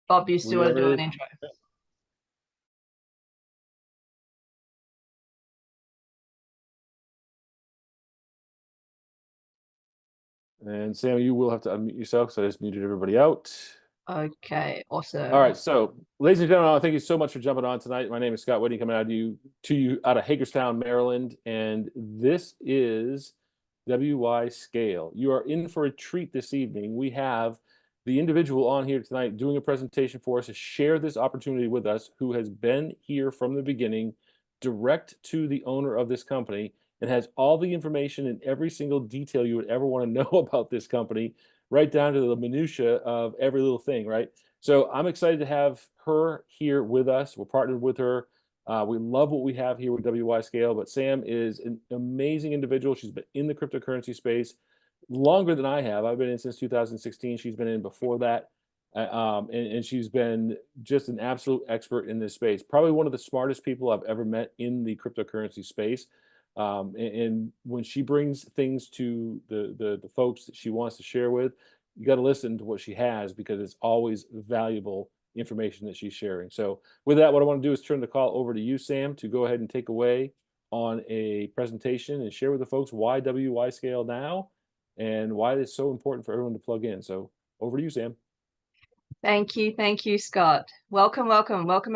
Bob, you still want to do an intro? And Sam, you will have to unmute yourself, so I just muted everybody out. Okay, awesome. All right, so ladies and gentlemen, thank you so much for jumping on tonight. My name is Scott Whitney, coming to you out of Hagerstown, Maryland, and this is WYScale. You are in for a treat this evening. We have the individual on here tonight doing a presentation for us to share this opportunity with us, who has been here from the beginning, direct to the owner of this company, and has all the information and every single detail you would ever want to know about this company, right down to the minutia of every little thing, right? So I'm excited to have her here with us. We're partnered with her. We love what we have here with WYScale, but Sam is an amazing individual. She's been in the cryptocurrency space longer than I have. I've been in since 2016. She's been in before that. And she's been just an absolute expert in this space. Probably one of the smartest people I've ever met in the cryptocurrency space. And when she brings things to the folks that she wants to share with, you got to listen to what she has, because it's always valuable information that she's sharing. So with that, what I want to do is turn the call over to you, Sam, to go ahead and take away on a presentation and share with the folks why WYScale now and why it's so important for everyone to plug in. So over to you, Sam. Thank you, Scott. Welcome,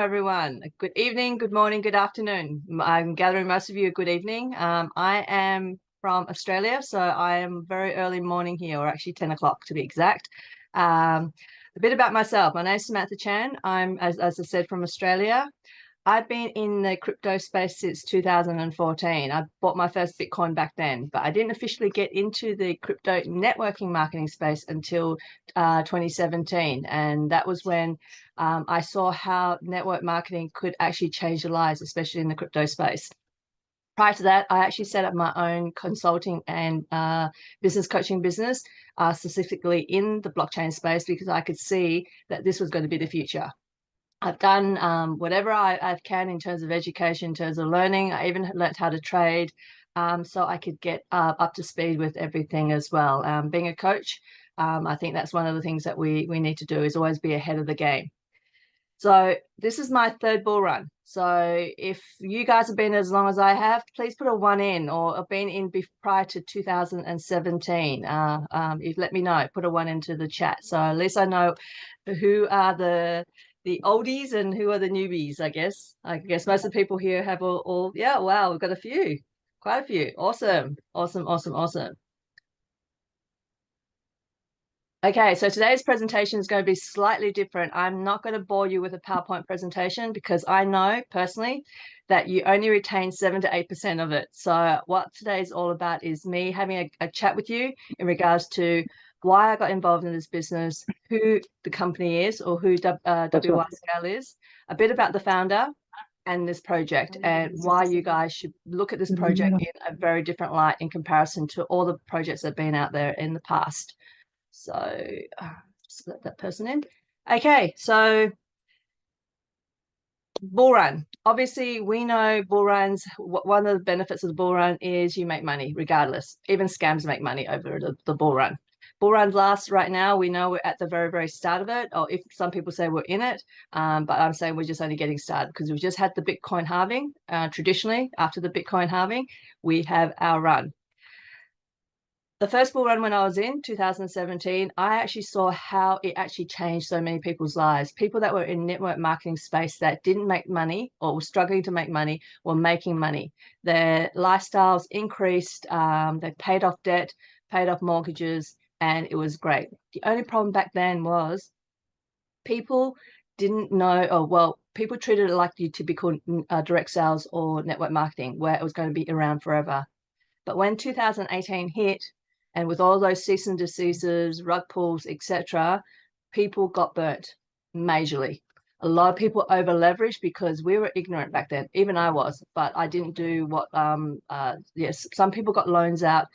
everyone. Good evening, good morning, good afternoon. I'm gathering most of you a good evening. I am from Australia, so I am very early morning here, or actually 10 o'clock to be exact. A bit about myself. My name is Samantha Chan. I'm, as I said, from Australia. I've been in the crypto space since 2014. I bought my first Bitcoin back then, but I didn't officially get into the crypto networking marketing space until 2017. And that was when I saw how network marketing could actually change your lives, especially in the crypto space. Prior to that, I actually set up my own consulting and business coaching business, specifically in the blockchain space, because I could see that this was going to be the future. I've done whatever I can in terms of education, in terms of learning. I even learned how to trade, so I could get up to speed with everything as well. Being a coach, I think that's one of the things that we need to do, is always be ahead of the game. So this is my third bull run. So if you guys have been as long as I have, please put a 1 in, or have been in prior to 2017. Let me know. Put a 1 into the chat, so at least I know who are the oldies and who are the newbies. I guess most of the people here have all yeah, wow, we've got a few, quite a few. Awesome. Okay, so today's presentation is going to be slightly different. I'm not going to bore you with a PowerPoint presentation, because I know personally that you only retain 7 to 8% of it. So what today is all about is me having a chat with you in regards to why I got involved in this business, who the company is, or who WYScale is, a bit about the founder and this project, and why you guys should look at this project in a very different light in comparison to all the projects that have been out there in the past. So just let that person in. Okay, so bull run. Obviously, we know bull runs. One of the benefits of the bull run is you make money regardless. Even scams make money over the bull run. Bull run lasts right now. We know we're at the very, very start of it, or if some people say we're in it, but I'm saying we're just only getting started, because we've just had the Bitcoin halving. Traditionally, after the Bitcoin halving, we have our run. The first bull run when I was in 2017, I actually saw how it actually changed so many people's lives. People that were in network marketing space that didn't make money, or were struggling to make money, were making money. Their lifestyles increased. They paid off debt, paid off mortgages, and it was great. The only problem back then was people didn't know, people treated it like your typical direct sales or network marketing, where it was going to be around forever. But when 2018 hit, and with all those cease and desistes, rug pulls, etc., people got burnt majorly. A lot of people over leveraged because we were ignorant back then. Even I was, but I didn't do what. Yes, some people got loans out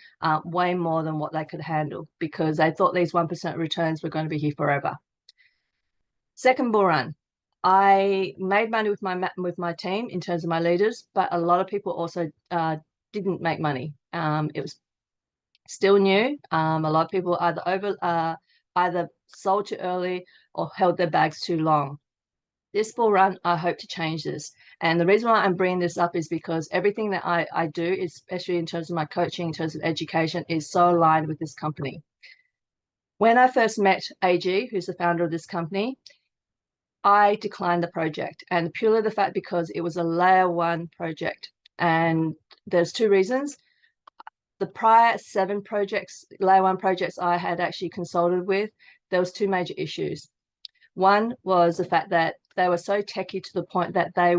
way more than what they could handle, because they thought these 1% returns were going to be here forever. Second bull run, I made money with my team in terms of my leaders, but a lot of people also didn't make money. It was still new. A lot of people either sold too early, or held their bags too long. This bull run, I hope to change this. And the reason why I'm bringing this up is because everything that I do, especially in terms of my coaching, in terms of education, is so aligned with this company. When I first met AG, who's the founder of this company, I declined the project, and purely the fact because it was a layer 1 project. And there's 2 reasons. The prior 7 projects, layer 1 projects I had actually consulted with, there was 2 major issues. One was the fact that they were so techy to the point that they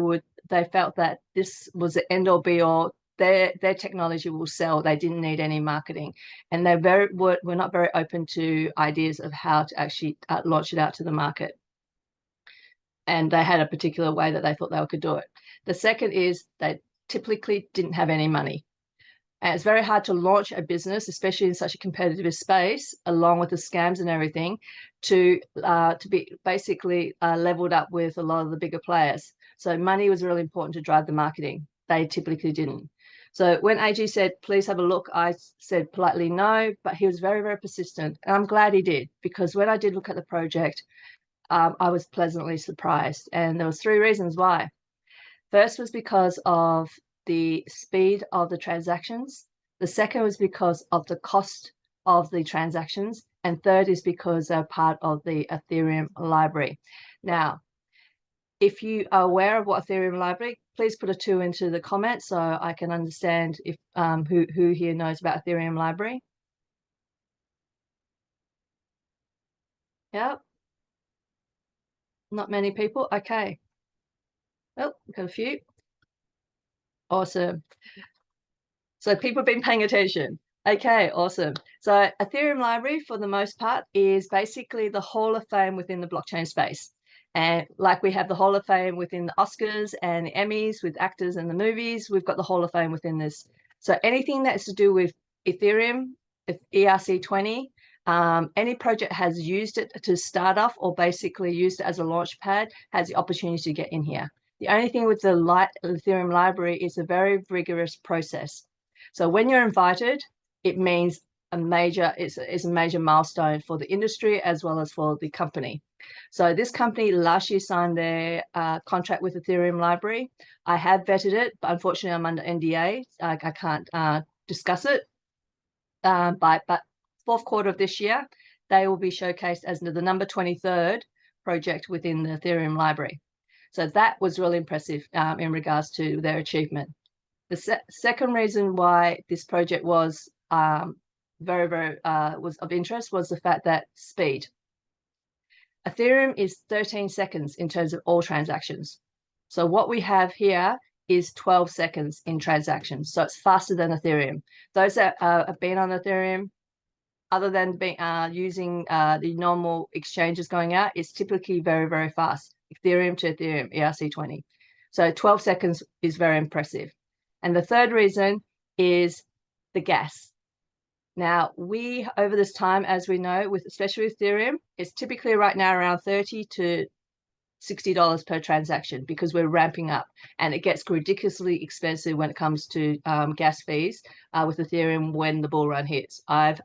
felt that this was the end all be all. Their technology will sell. They didn't need any marketing, and they were not very open to ideas of how to actually launch it out to the market. And they had a particular way that they thought they could do it. The second is they typically didn't have any money. And it's very hard to launch a business, especially in such a competitive space, along with the scams and everything, to be basically leveled up with a lot of the bigger players. So money was really important to drive the marketing. They typically didn't. So when AG said, please have a look, I said politely no, but he was very, very persistent. And I'm glad he did, because when I did look at the project, I was pleasantly surprised. And there was 3 reasons why. First was because of the speed of the transactions. The second was because of the cost of the transactions. And third is because they're part of the Ethereum library. Now, if you are aware of what Ethereum library, please put a 2 into the comments so I can understand if who here knows about Ethereum library. Yeah. Not many people. Okay. Oh, we've got a few. Awesome. So people have been paying attention. Okay, awesome. So Ethereum library, for the most part, is basically the Hall of Fame within the blockchain space. And like we have the Hall of Fame within the Oscars and the Emmys with actors and the movies, we've got the Hall of Fame within this. So anything that's to do with Ethereum, ERC20, any project has used it to start off or basically used it as a launch pad has the opportunity to get in here. The only thing with the Ethereum library is a very rigorous process. So when you're invited, it means it's a major milestone for the industry as well as for the company. So this company last year signed their contract with Ethereum library. I have vetted it, but unfortunately I'm under NDA. I can't discuss it. But 4th quarter of this year, they will be showcased as the number 23rd project within the Ethereum library. So that was really impressive in regards to their achievement. The second reason why this project was was of interest was the fact that speed. Ethereum is 13 seconds in terms of all transactions. So what we have here is 12 seconds in transactions. So it's faster than Ethereum. Those that have been on Ethereum, other than using the normal exchanges going out, it's typically very, very fast. Ethereum to Ethereum, ERC20. So 12 seconds is very impressive. And the third reason is the gas. Now, we, over this time, as we know, especially with Ethereum, it's typically right now around $30 to $60 per transaction because we're ramping up, and it gets ridiculously expensive when it comes to gas fees with Ethereum when the bull run hits. I've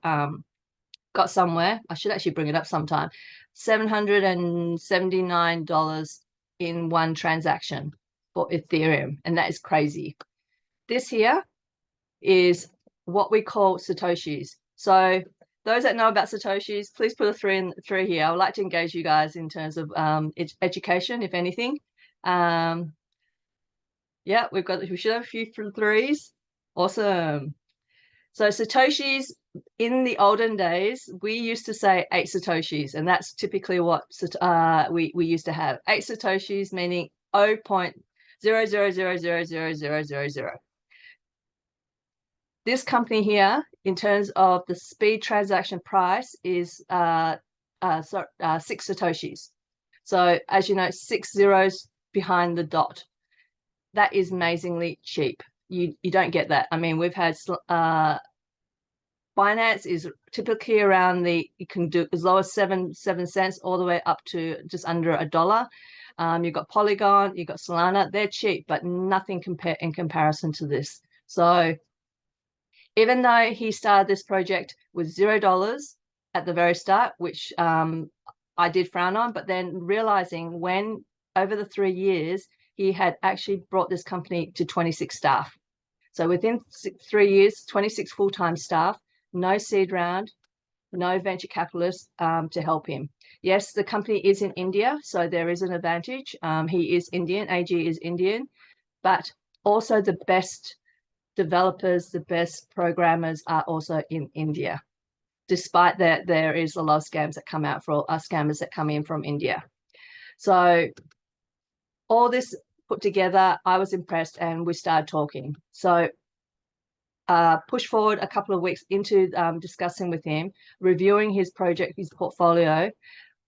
got somewhere, I should actually bring it up sometime, $779 in one transaction for Ethereum, and that is crazy. This here is what we call Satoshis. So those that know about Satoshis, please put a 3 here. I would like to engage you guys in terms of education, if anything. Yeah, we should have a few 3s. Awesome. So Satoshis, in the olden days, we used to say 8 Satoshis, and that's typically what we used to have. 8 Satoshis, meaning 0.0000000. This company here, in terms of the speed transaction price, is 6 Satoshis. So as you know, 6 zeros behind the dot. That is amazingly cheap. You don't get that. I mean, we've had finance is typically around you can do as low as 7 cents all the way up to just under $1. You've got Polygon, you've got Solana. They're cheap, but nothing in comparison to this. So even though he started this project with $0 at the very start, which I I did frown on, but then realizing when over the 3 years, he had actually brought this company to 26 staff. So within 3 years, 26 full-time staff, no seed round, no venture capitalists to help him. Yes, the company is in India, so there is an advantage. He is Indian, AG is Indian, but also the best developers, the best programmers are also in India. Despite that, there is a lot of scams that come out for scammers that come in from India. So all this put together, I was impressed and we started talking. So push forward a couple of weeks into discussing with him, reviewing his project, his portfolio.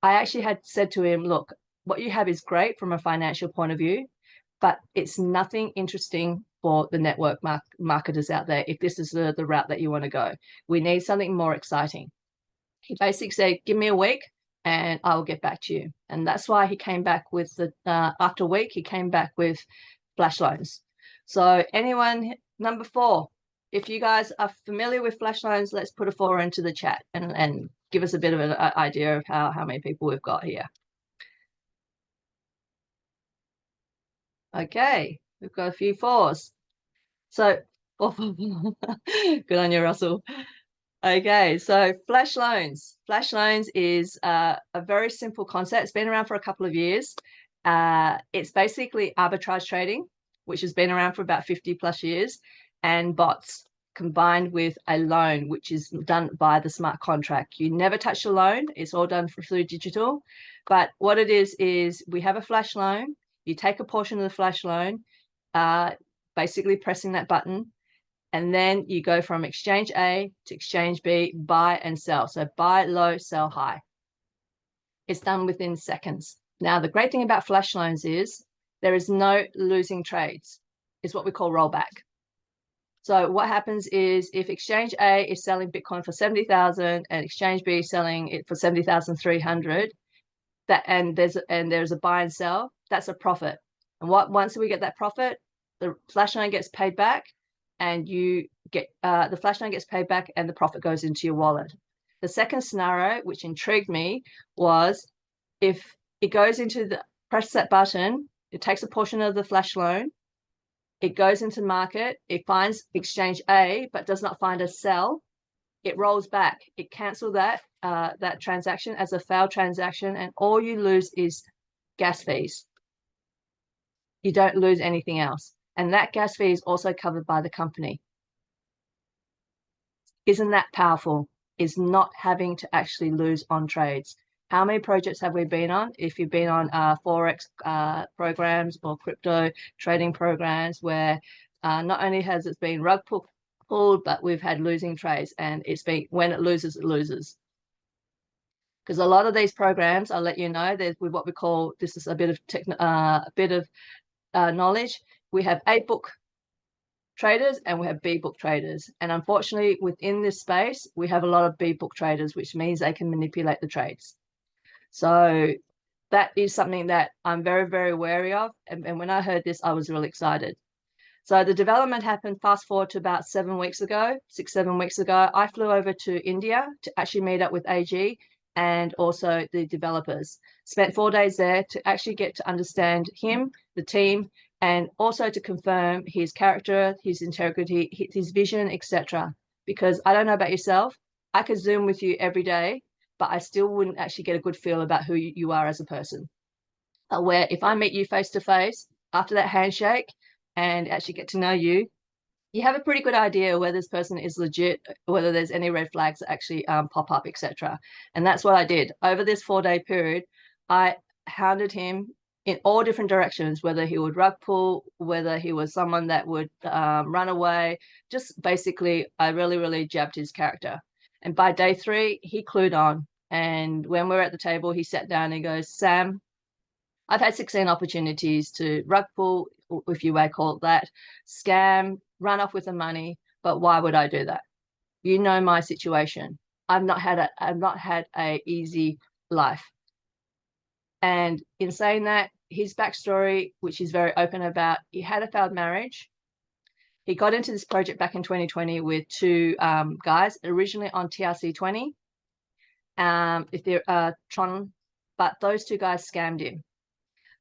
I actually had said to him, look, what you have is great from a financial point of view, but it's nothing interesting for the network marketers out there if this is the route that you want to go. We need something more exciting. He basically said, give me a week and I'll get back to you. And that's why he came back with the, after a week, he came back with flash loans. So anyone, number 4, if you guys are familiar with flash loans, let's put a 4 into the chat and give us a bit of an idea of how many people we've got here. Okay, we've got a few 4s. So, good on you, Russell. Okay, so flash loans. Flash loans is a very simple concept. It's been around for a couple of years. It's basically arbitrage trading, which has been around for about 50 plus years, and bots combined with a loan, which is done by the smart contract. You never touch the loan. It's all done through digital. But what it is we have a flash loan. You take a portion of the flash loan, basically pressing that button, and then you go from exchange A to exchange B, buy and sell. So buy low, sell high. It's done within seconds. Now, the great thing about flash loans is there is no losing trades. It's what we call rollback. So what happens is if exchange A is selling Bitcoin for 70,000 and exchange B is selling it for 70,300, and there's a buy and sell, that's a profit. And once we get that profit, the flash loan gets paid back, and you get the flash loan gets paid back, and the profit goes into your wallet. The second scenario, which intrigued me, was if it goes into the press that button, it takes a portion of the flash loan, it goes into market, it finds exchange A, but does not find a sell. It rolls back. It cancels that transaction as a failed transaction, and all you lose is gas fees. You don't lose anything else. And that gas fee is also covered by the company. Isn't that powerful? Is not having to actually lose on trades. How many projects have we been on? If you've been on Forex programs or crypto trading programs where not only has it been rug pulled, but we've had losing trades, and it's been, when it loses, it loses. Because a lot of these programs, I'll let you know, there's what we call, this is a bit of knowledge. We have A book traders and we have B book traders. And unfortunately, within this space, we have a lot of B book traders, which means they can manipulate the trades. So that is something that I'm very, very wary of. And when I heard this, I was really excited. So the development happened, fast forward to about 7 weeks ago, 6-7 weeks ago. I flew over to India to actually meet up with AG and also the developers. Spent 4 days there to actually get to understand him, the team, and also to confirm his character, his integrity, his vision, etc. Because I don't know about yourself, I could Zoom with you every day, but I still wouldn't actually get a good feel about who you are as a person. Where if I meet you face to face, after that handshake and actually get to know you, you have a pretty good idea whether this person is legit, whether there's any red flags that actually pop up, etc. And that's what I did. Over this 4-day period, I hounded him in all different directions, whether he would rug pull, whether he was someone that would run away. Just basically, I really, really jabbed his character. And by day 3, he clued on. And when we were at the table, he sat down and he goes, Sam, I've had 16 opportunities to rug pull, if you may call it that, scam, run off with the money, but why would I do that? You know my situation. I've not had a easy life. And in saying that, his backstory, which he's very open about, he had a failed marriage. He got into this project back in 2020 with 2 guys, originally on TRC20. If they're Tron but those two guys scammed him.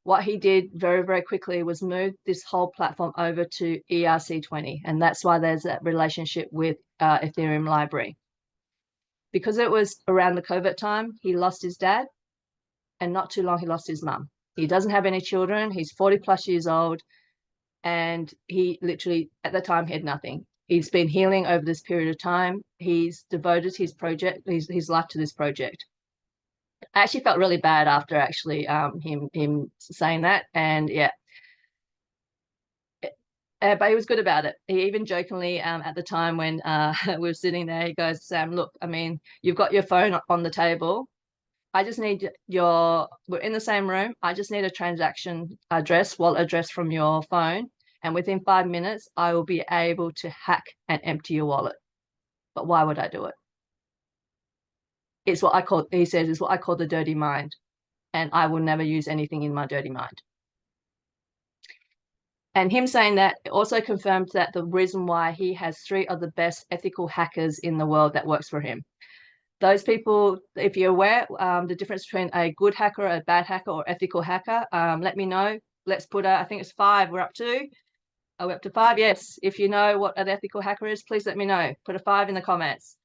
What he did very, very quickly was move this whole platform over to ERC20. And that's why there's that relationship with Ethereum library. Because it was around the COVID time, he lost his dad, and not too long, he lost his mum. He doesn't have any children. He's 40 plus years old. And he literally, at the time, he had nothing. He's been healing over this period of time. He's devoted his life to this project. I actually felt really bad after actually him saying that, and yeah, but he was good about it. He even jokingly at the time when we were sitting there, he goes, "Sam, look, I mean, you've got your phone on the table. I just need we're in the same room. I just need a transaction address, wallet address from your phone, and within 5 minutes, I will be able to hack and empty your wallet. But why would I do it? It's what I call," he says, "it's what I call the dirty mind. And I will never use anything in my dirty mind." And him saying that also confirms that the reason why he has 3 of the best ethical hackers in the world that works for him. Those people, if you're aware, the difference between a good hacker, a bad hacker, or ethical hacker, let me know. Let's put I think it's 5 we're up to. Are we up to 5? Yes. If you know what an ethical hacker is, please let me know. Put a 5 in the comments.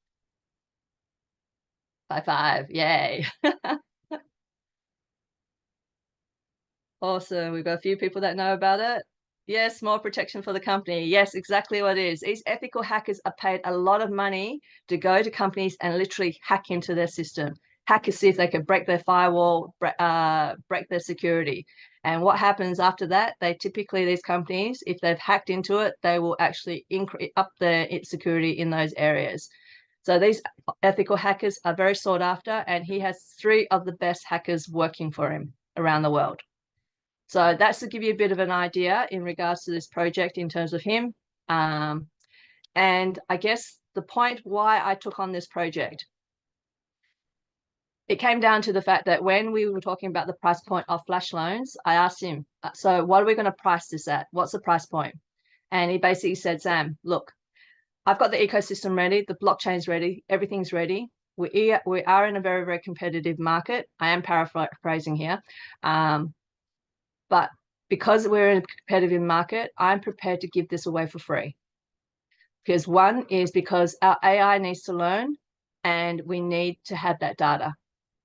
5. Yay. Awesome. We've got a few people that know about it. Yes, more protection for the company. Yes, exactly what it is. These ethical hackers are paid a lot of money to go to companies and literally hack into their system. Hackers see if they can break their firewall, break their security. And what happens after that, these companies, if they've hacked into it, they will actually up their security in those areas. So these ethical hackers are very sought after, and he has 3 of the best hackers working for him around the world. So that's to give you a bit of an idea in regards to this project in terms of him. And I guess the point why I took on this project, it came down to the fact that when we were talking about the price point of flash loans, I asked him, so what are we going to price this at? What's the price point? And he basically said, Sam, look, I've got the ecosystem ready, the blockchain's ready, everything's ready. We are in a very, very competitive market. I am paraphrasing here. But because we're in a competitive market, I'm prepared to give this away for free. Because one is because our AI needs to learn and we need to have that data.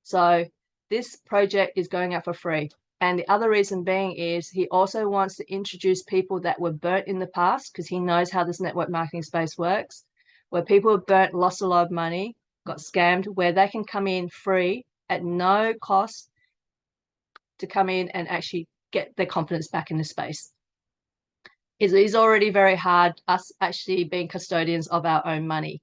So this project is going out for free. And the other reason being is he also wants to introduce people that were burnt in the past, because he knows how this network marketing space works, where people have burnt, lost a lot of money, got scammed, where they can come in free at no cost to come in and actually get their confidence back in the space. It is already very hard, us actually being custodians of our own money.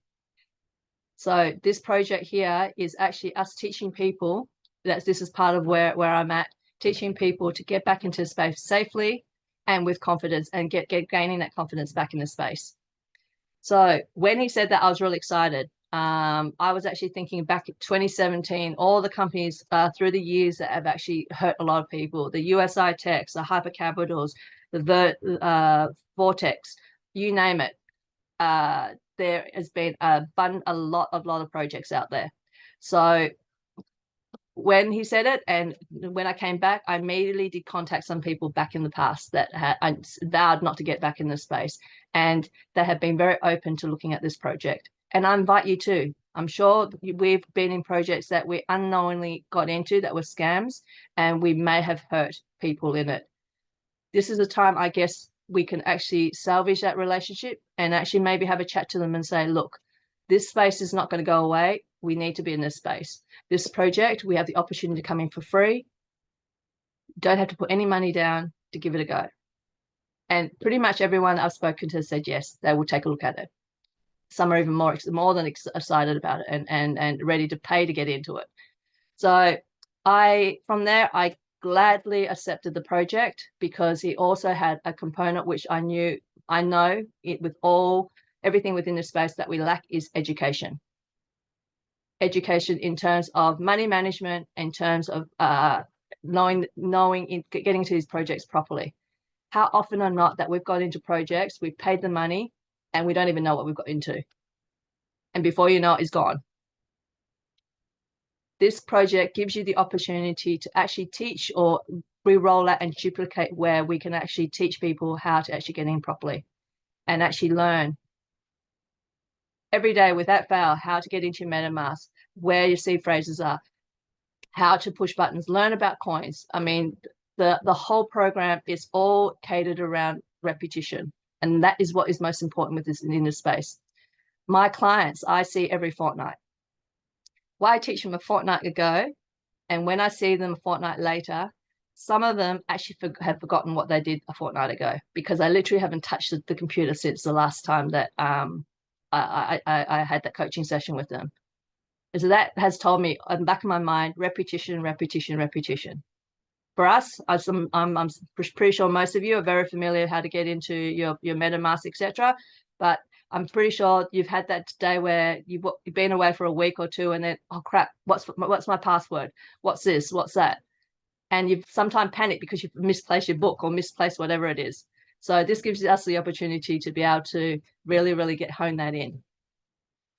So this project here is actually us teaching people, this is part of where I'm at, teaching people to get back into space safely and with confidence, and gaining that confidence back in the space. So when he said that, I was really excited. I was actually thinking back at 2017, all the companies through the years that have actually hurt a lot of people, the USI Techs, the Hypercapitals, the Vortex, you name it. There has been a lot of projects out there. So when he said it, and when I came back, I immediately did contact some people back in the past that I vowed not to get back in this space, and they have been very open to looking at this project. And I invite you too. I'm sure we've been in projects that we unknowingly got into that were scams, and we may have hurt people in it. This is a time, I guess, we can actually salvage that relationship and actually maybe have a chat to them and say, look, this space is not going to go away. We need to be in this space. This project, we have the opportunity to come in for free. Don't have to put any money down to give it a go. And pretty much everyone I've spoken to said yes, they will take a look at it. Some are even more than excited about it and ready to pay to get into it. So from there, I gladly accepted the project, because he also had a component which I know it with everything within the space that we lack is education. Education in terms of money management, in terms of getting to these projects properly. How often or not that we've got into projects, we've paid the money, and we don't even know what we've got into. And before you know it, it's gone. this project gives you the opportunity to actually teach or re-roll out and duplicate where we can actually teach people how to actually get in properly and actually learn every day without fail how to get into your MetaMask, where your seed phrases are, how to push buttons, learn about coins. I mean, the whole program is all catered around repetition. And that is what is most important with this in this space. My clients, I see every fortnight. Why I teach them a fortnight ago, and when I see them a fortnight later, some of them actually have forgotten what they did a fortnight ago because I literally haven't touched the computer since the last time that I had that coaching session with them. So that has told me in the back of my mind, repetition, repetition, repetition. For us, I'm pretty sure most of you are very familiar how to get into your MetaMask, etc. But I'm pretty sure you've had that day where you've been away for a week or two and then, oh crap, what's my password? What's this? What's that? And you've sometimes panicked because you've misplaced your book or misplaced whatever it is. So this gives us the opportunity to be able to really, really hone that in.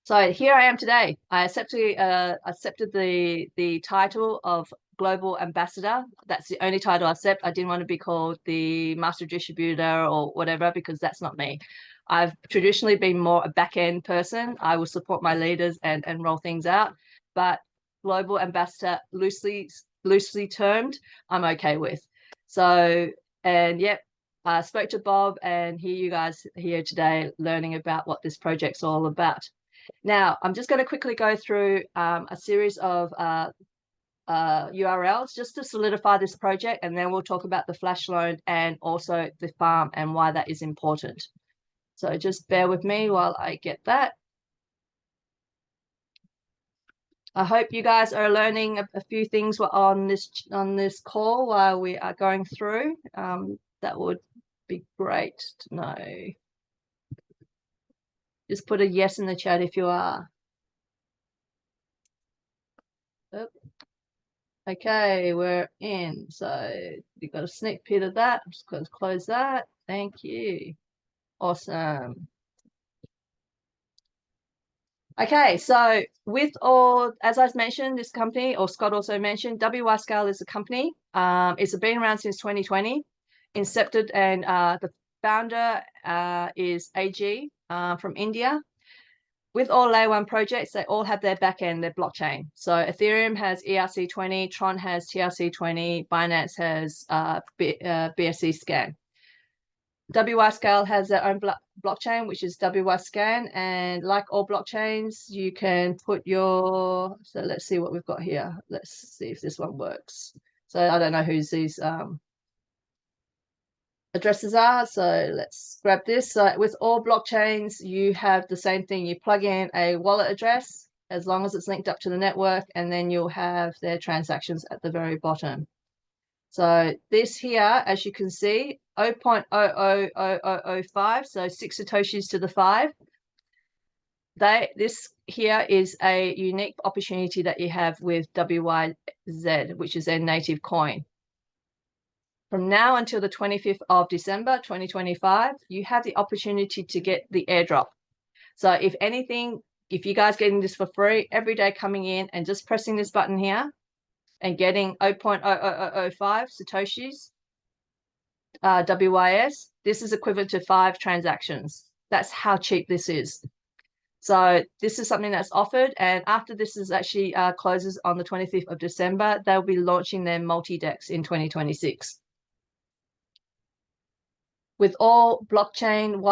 So here I am today. I accepted the title of Global Ambassador. That's the only title I accept. I didn't want to be called the Master Distributor or whatever because that's not me. I've traditionally been more a back-end person. I will support my leaders and roll things out. But Global Ambassador, loosely termed, I'm okay with. So, and yep, I spoke to Bob and here you guys here today learning about what this project's all about. Now, I'm just going to quickly go through a series of URLs just to solidify this project, and then we'll talk about the flash loan and also the farm and why that is important. So just bear with me while I get that. I hope you guys are learning a few things on this call while we are going through. That would be great to know. Just put a yes in the chat if you are. Oop. Okay, we're in. So you've got a sneak peek of that. I'm just going to close that. Thank you. Awesome. Okay, so with all, as I've mentioned, this company, or Scott also mentioned, WYScale is a company. It's been around since 2020, incepted, and the founder is AG from India. With all layer one projects, they all have their backend, their blockchain. So Ethereum has ERC20, Tron has TRC20, Binance has BSC Scan. WYScale has their own blockchain, which is WYScan. And like all blockchains, you can put your, so let's see what we've got here. Let's see if this one works. So I don't know whose these addresses are. So let's grab this. So with all blockchains, you have the same thing. You plug in a wallet address as long as it's linked up to the network, and then you'll have their transactions at the very bottom. So this here, as you can see, 0.000005, so 6 Satoshis to the 5. This here is a unique opportunity that you have with WYZ, which is their native coin. From now until the 25th of December, 2025, you have the opportunity to get the airdrop. So if anything, if you guys getting this for free, every day coming in and just pressing this button here and getting 0.0005 Satoshis, WYS, this is equivalent to 5 transactions. That's how cheap this is. So this is something that's offered, and after this is actually closes on the 25th of December, they'll be launching their multi-dex in 2026. With all blockchain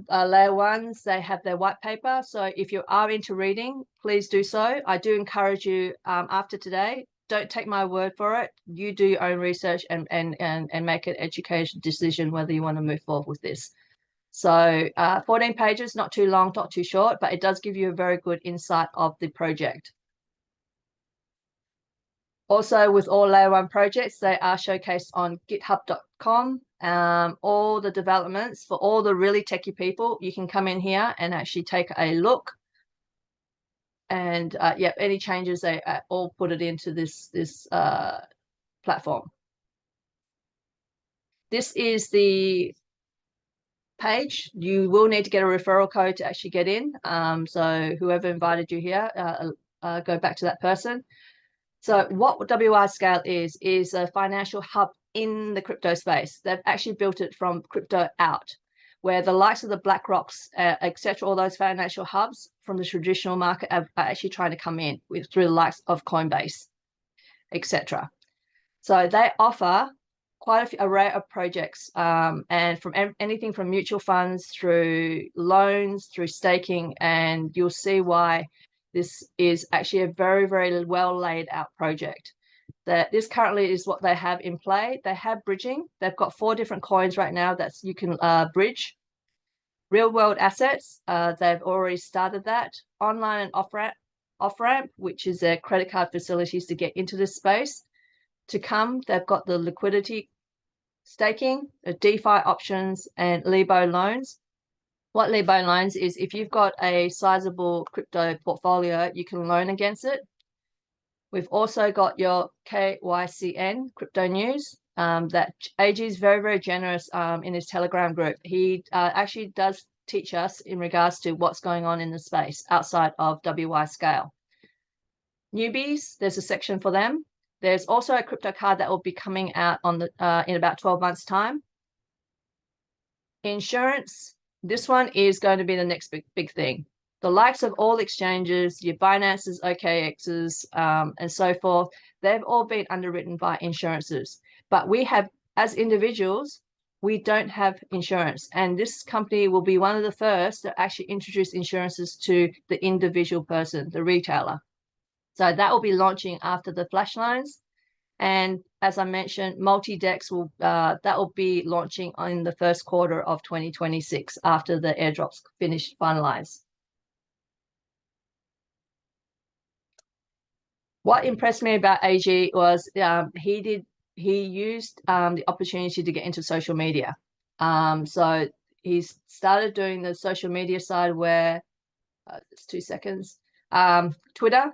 layer ones, they have their white paper. So if you are into reading, please do so. I do encourage you after today, don't take my word for it. You do your own research and make an educated decision whether you want to move forward with this. So 14 pages, not too long, not too short, but it does give you a very good insight of the project. Also, with all layer one projects, they are showcased on github.com. All the developments for all the really techie people, you can come in here and actually take a look. And yep, any changes, they all put it into this platform. This is the page. You will need to get a referral code to actually get in. So whoever invited you here, go back to that person. So what WYScale is a financial hub in the crypto space. They've actually built it from crypto out, where the likes of the BlackRocks, etc., all those financial hubs from the traditional market are actually trying to come in through the likes of Coinbase, etc. So they offer quite a array of projects, and from anything from mutual funds through loans, through staking, and you'll see why this is actually a very, very well laid out project. That this currently is what they have in play. They have bridging. They've got 4 different coins right now that you can bridge. Real world assets, they've already started that. Online and off-ramp, which is their credit card facilities to get into this space. To come, they've got the liquidity staking, the DeFi options, and Libo loans. What Libo loans is, if you've got a sizable crypto portfolio, you can loan against it. We've also got your KYCN crypto news. That AG is very, very generous in his Telegram group. He actually does teach us in regards to what's going on in the space outside of WYScale. Newbies, there's a section for them. There's also a crypto card that will be coming out on the in about 12 months' time. Insurance, this one is going to be the next big thing. The likes of all exchanges, your Binances, OKXs, and so forth, they've all been underwritten by insurances. But we have, as individuals, we don't have insurance. And this company will be one of the first to actually introduce insurances to the individual person, the retailer. So that will be launching after the flash loans. And as I mentioned, multi-dex will that will be launching in the first quarter of 2026 after the airdrops finish finalized. What impressed me about AG was he used the opportunity to get into social media. So he's started doing the social media side where just 2 seconds. Twitter.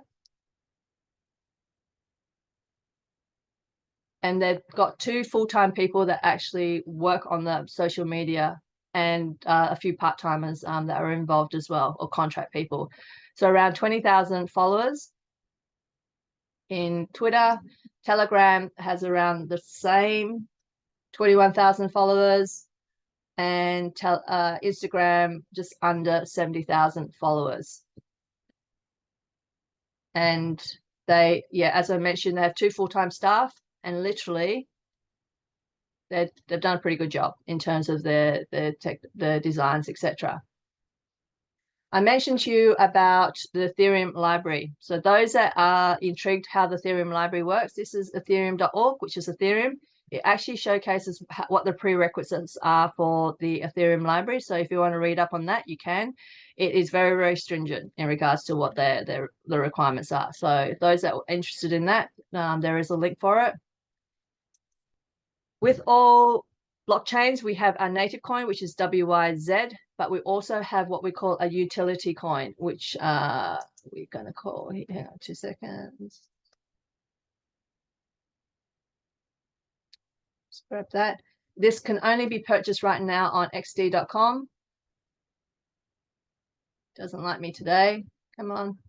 And they've got 2 full-time people that actually work on the social media, and a few part-timers that are involved as well, or contract people. So around 20,000 followers in Twitter. Telegram has around the same, 21,000 followers, and Instagram just under 70,000 followers. And they, as I mentioned, they have 2 full-time staff. And literally, they've done a pretty good job in terms of the designs, etc. I mentioned to you about the Ethereum library. So those that are intrigued how the Ethereum library works, this is ethereum.org, which is Ethereum. It actually showcases what the prerequisites are for the Ethereum library. So if you want to read up on that, you can. It is very, very stringent in regards to what the requirements are. So those that are interested in that, there is a link for it. With all blockchains, we have our native coin, which is WYZ, but we also have what we call a utility coin, which we're going to call, hang on 2 seconds. Just grab that. This can only be purchased right now on xd.com. Doesn't like me today. Come on.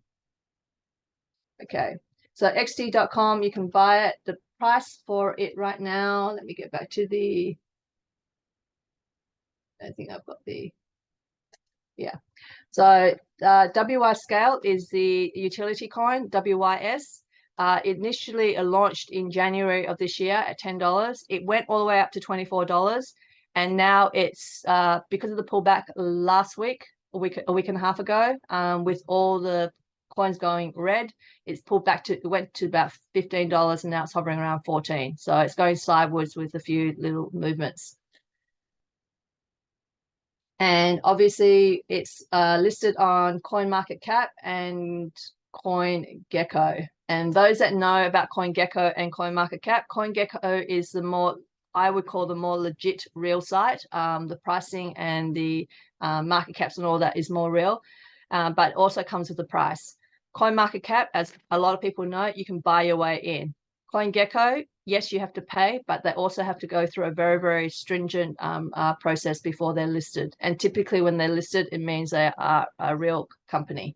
Okay. So xd.com, you can buy it. The price for it right now, let me get back to the, I think I've got the, so WYScale is the utility coin, WYS. Initially launched in January of this year at $10. It went all the way up to $24, and now it's because of the pullback last week, a week and a half ago, with all the coins going red, it's pulled back to, it went to about $15, and now it's hovering around 14. So it's going sideways with a few little movements. And obviously it's listed on CoinMarketCap and CoinGecko. And those that know about CoinGecko and CoinMarketCap, CoinGecko is the more, I would call the more legit real site. The pricing and the market caps and all that is more real, but it also comes with the price. CoinMarketCap, as a lot of people know, you can buy your way in. CoinGecko, yes, you have to pay, but they also have to go through a very, very stringent process before they're listed. And typically when they're listed, it means they are a real company.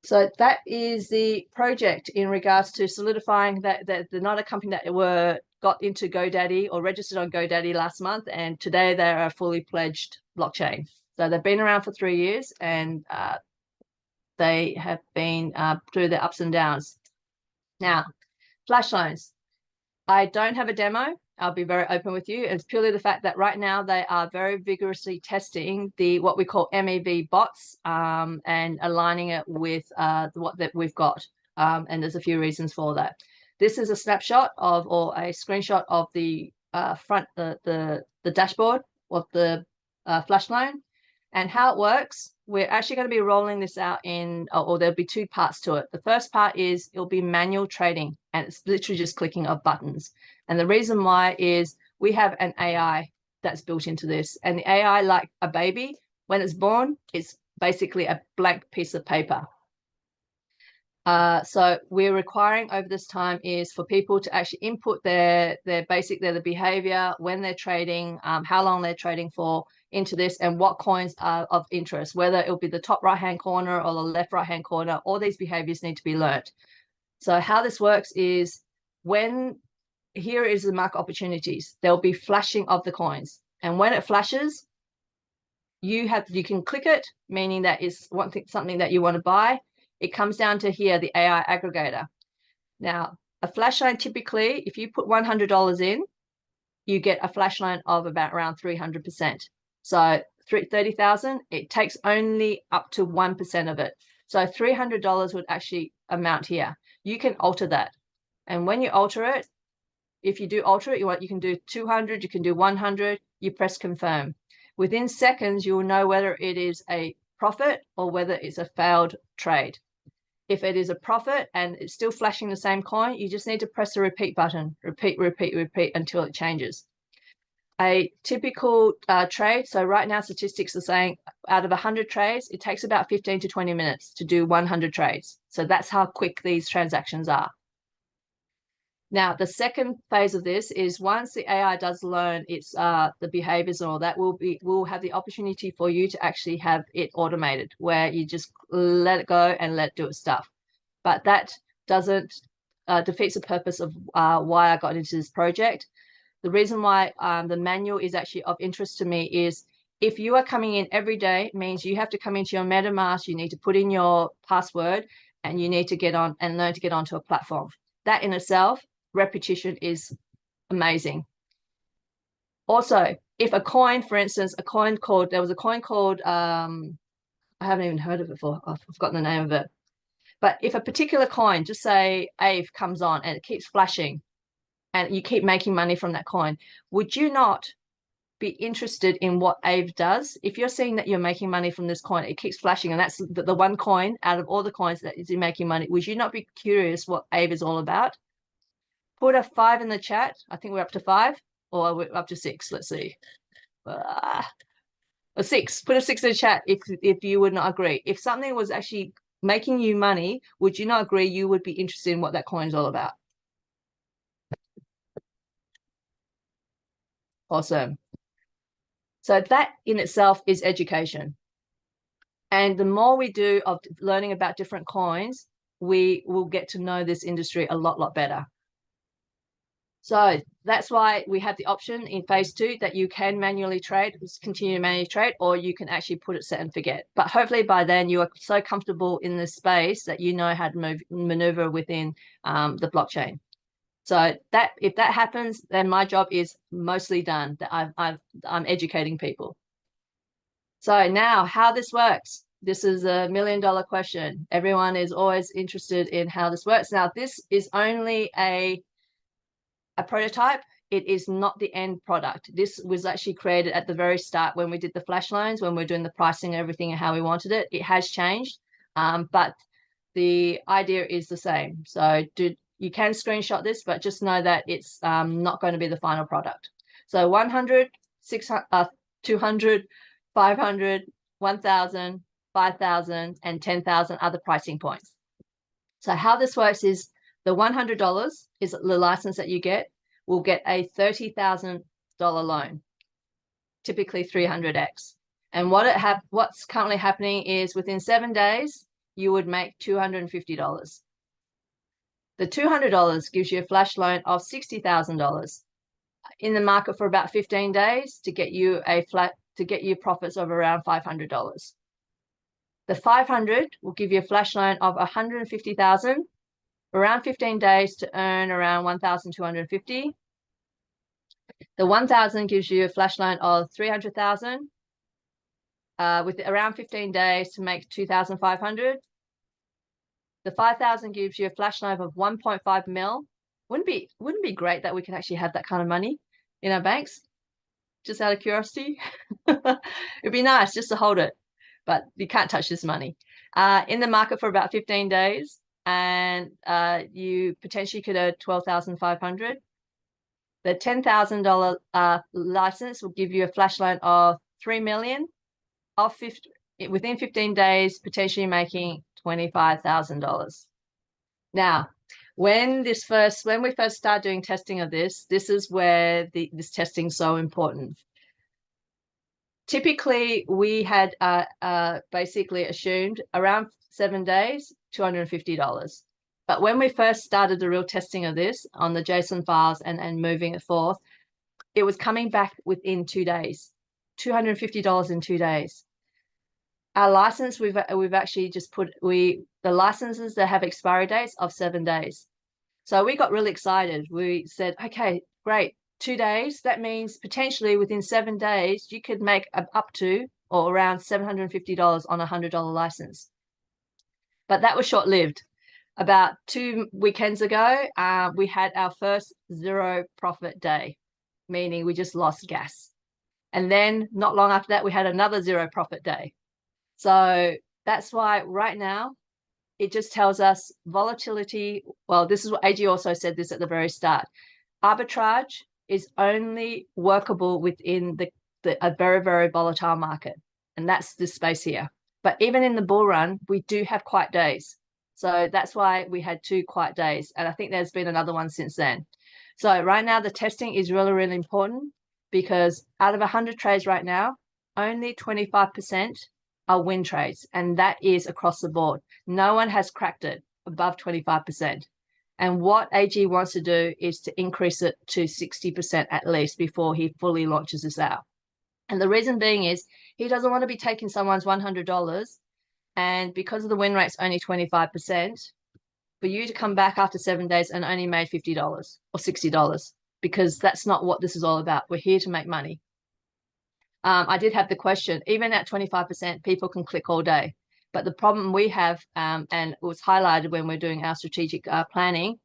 So that is the project in regards to solidifying that they're not a company that got into GoDaddy or registered on GoDaddy last month, and today they're a fully pledged blockchain. So they've been around for 3 years, and they have been through the ups and downs. Now, flash loans. I don't have a demo. I'll be very open with you. It's purely the fact that right now they are very vigorously testing what we call MEV bots and aligning it with what that we've got. And there's a few reasons for that. This is a snapshot of or a screenshot of the front the dashboard of the flash loan and how it works. We're actually going to be rolling this out or there'll be two parts to it. The first part is it'll be manual trading, and it's literally just clicking of buttons. And the reason why is we have an AI that's built into this. And the AI, like a baby, when it's born, it's basically a blank piece of paper. So we're requiring over this time is for people to actually input their behavior, when they're trading, how long they're trading for into this, and what coins are of interest, whether it'll be the top right-hand corner or the left right-hand corner. All these behaviors need to be learned. So how this works is here is the market opportunities. There'll be flashing of the coins. And when it flashes, you can click it, meaning that is something that you want to buy. It comes down to here, the AI aggregator. Now, a flash loan, typically, if you put $100 in, you get a flash loan of about around 300%. So 30,000, it takes only up to 1% of it. So $300 would actually amount here. You can alter that. And when you alter it, if you do alter it, you can do 200, you can do 100, you press confirm. Within seconds, you will know whether it is a profit or whether it's a failed trade. If it is a profit and it's still flashing the same coin, you just need to press the repeat button, repeat until it changes. A typical trade, so right now statistics are saying out of 100 trades, it takes about 15 to 20 minutes to do 100 trades. So that's how quick these transactions are. Now, the second phase of this is once the AI does learn its the behaviors and all that, we'll have the opportunity for you to actually have it automated, where you just let it go and let it do its stuff. But that doesn't defeats the purpose of why I got into this project. The reason why the manual is actually of interest to me is if you are coming in every day, it means you have to come into your MetaMask, you need to put in your password, and you need to get on and learn to get onto a platform. That in itself, repetition is amazing. Also, if a coin, for instance, there was a coin called, I haven't even heard of it before, I've forgotten the name of it. But if a particular coin, just say AVE comes on and it keeps flashing and you keep making money from that coin, would you not be interested in what AVE does? If you're seeing that you're making money from this coin, it keeps flashing, and that's the one coin out of all the coins that is making money, would you not be curious what AVE is all about? Put a 5 in the chat. I think we're up to 5, or we're up to 6. Let's see. A 6. Put a 6 in the chat if you would not agree. If something was actually making you money, would you not agree you would be interested in what that coin is all about? Awesome. So that in itself is education. And the more we do of learning about different coins, we will get to know this industry a lot better. So that's why we have the option in phase 2 that you can manually trade, continue to manually trade, or you can actually put it set and forget. But hopefully by then you are so comfortable in this space that you know how to maneuver within the blockchain. So if that happens, then my job is mostly done. That I'm educating people. So now how this works. This is a $1 million question. Everyone is always interested in how this works. Now, this is only a prototype. It is not the end product. This was actually created at the very start when we did the flash loans, when we're doing the pricing and everything and how we wanted it. It has changed, but the idea is the same. So you can screenshot this, but just know that it's not going to be the final product. So 100, 600, 200, 500, 1,000, 5,000, and 10,000 other pricing points. So how this works is the $100 is the license that you get. Will get a $30,000 loan, typically 300x. And what's currently happening is within 7 days, you would make $250. The $200 gives you a flash loan of $60,000 in the market for about 15 days to get you profits of around $500. The 500 will give you a flash loan of 150,000 around 15 days to earn around 1,250. The 1,000 gives you a flash loan of 300,000 with around 15 days to make 2,500. The 5,000 gives you a flash loan of 1.5 mil. Wouldn't be great that we could actually have that kind of money in our banks? Just out of curiosity. It'd be nice just to hold it, but you can't touch this money. In the market for about 15 days, and you potentially could earn 12,500. The $10,000 license will give you a flash loan of 3 million within 15 days, potentially making $25,000. Now, when we first started doing testing of this is where this testing is so important. Typically, we had basically assumed around 7 days, $250. But when we first started the real testing of this on the JSON files and moving it forth, it was coming back within 2 days, $250 in 2 days. Our license, we've actually just put the licenses that have expiry dates of 7 days. So we got really excited. We said, okay, great, 2 days. That means potentially within 7 days, you could make up to or around $750 on a $100 license. But that was short-lived. About 2 weekends ago, we had our first zero profit day, meaning we just lost gas. And then not long after that, we had another zero profit day. So that's why right now, it just tells us volatility. Well, this is what AG also said this at the very start. Arbitrage is only workable within a very, very volatile market. And that's this space here. But even in the bull run, we do have quiet days. So that's why we had 2 quiet days. And I think there's been another one since then. So right now, the testing is really, really important because out of 100 trades right now, only 25% are win trades. And that is across the board. No one has cracked it above 25%. And what AG wants to do is to increase it to 60% at least before he fully launches this out. And the reason being is he doesn't want to be taking someone's $100 and because of the win rate's only 25%, for you to come back after 7 days and only made $50 or $60, because that's not what this is all about. We're here to make money. I did have the question, even at 25%, people can click all day. But the problem we have, and it was highlighted when we're doing our strategic planning,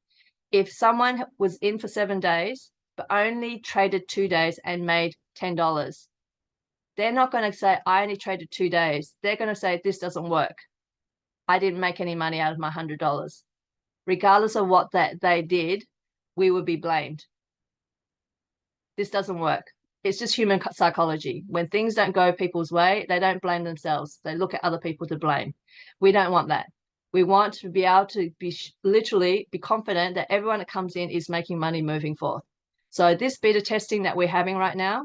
if someone was in for 7 days, but only traded 2 days and made $10, they're not going to say, I only traded 2 days. They're going to say, this doesn't work. I didn't make any money out of my $100. Regardless of what they did, we would be blamed. This doesn't work. It's just human psychology. When things don't go people's way, they don't blame themselves. They look at other people to blame. We don't want that. We want to be able to literally be confident that everyone that comes in is making money moving forth. So this beta testing that we're having right now,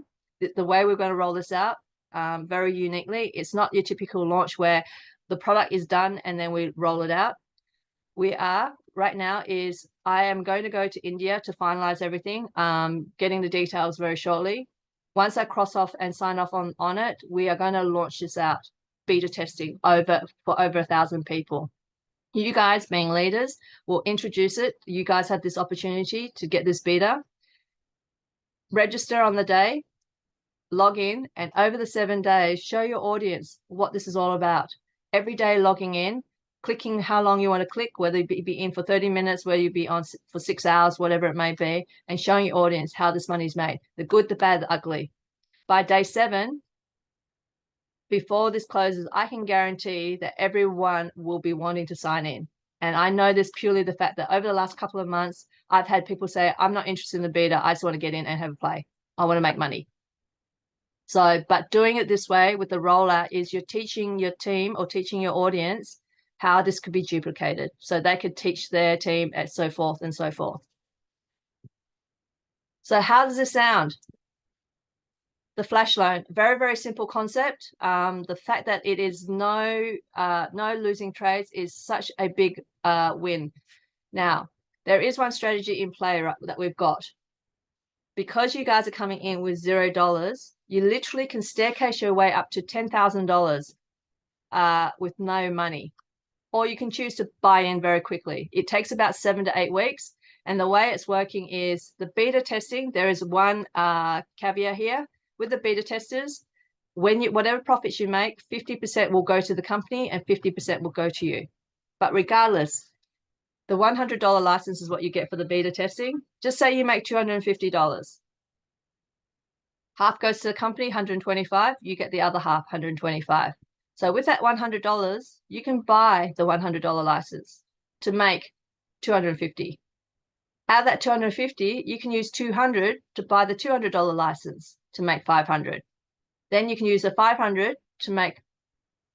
the way we're going to roll this out very uniquely, it's not your typical launch where the product is done and then we roll it out. We are right now I am going to go to India to finalize everything, getting the details very shortly. Once I cross off and sign off on it, we are going to launch this out, beta testing for over 1,000 people. You guys being leaders will introduce it. You guys have this opportunity to get this beta. Register on the day, log in, and over the 7 days, show your audience what this is all about. Every day logging in, clicking how long you want to click, whether you be in for 30 minutes, whether you be on for 6 hours, whatever it may be, and showing your audience how this money is made, the good, the bad, the ugly. By day 7, before this closes, I can guarantee that everyone will be wanting to sign in. And I know this purely the fact that over the last couple of months, I've had people say, I'm not interested in the beta. I just want to get in and have a play. I want to make money. So, but doing it this way with the rollout is you're teaching your team or teaching your audience how this could be duplicated. So they could teach their team and so forth and so forth. So how does this sound? the flash loan, very, very simple concept. The fact that it is no losing trades is such a big win. Now, there is one strategy in play that we've got. Because you guys are coming in with $0, you literally can staircase your way up to $10,000 with no money. Or you can choose to buy in very quickly. It takes about 7 to 8 weeks. And the way it's working is the beta testing. There is one caveat here with the beta testers. Whatever profits you make, 50% will go to the company and 50% will go to you. But regardless, the $100 license is what you get for the beta testing. Just say you make $250. Half goes to the company, 125. You get the other half, 125. So with that $100, you can buy the $100 license to make 250. Out of that 250, you can use 200 to buy the $200 license to make 500. Then you can use the 500 to make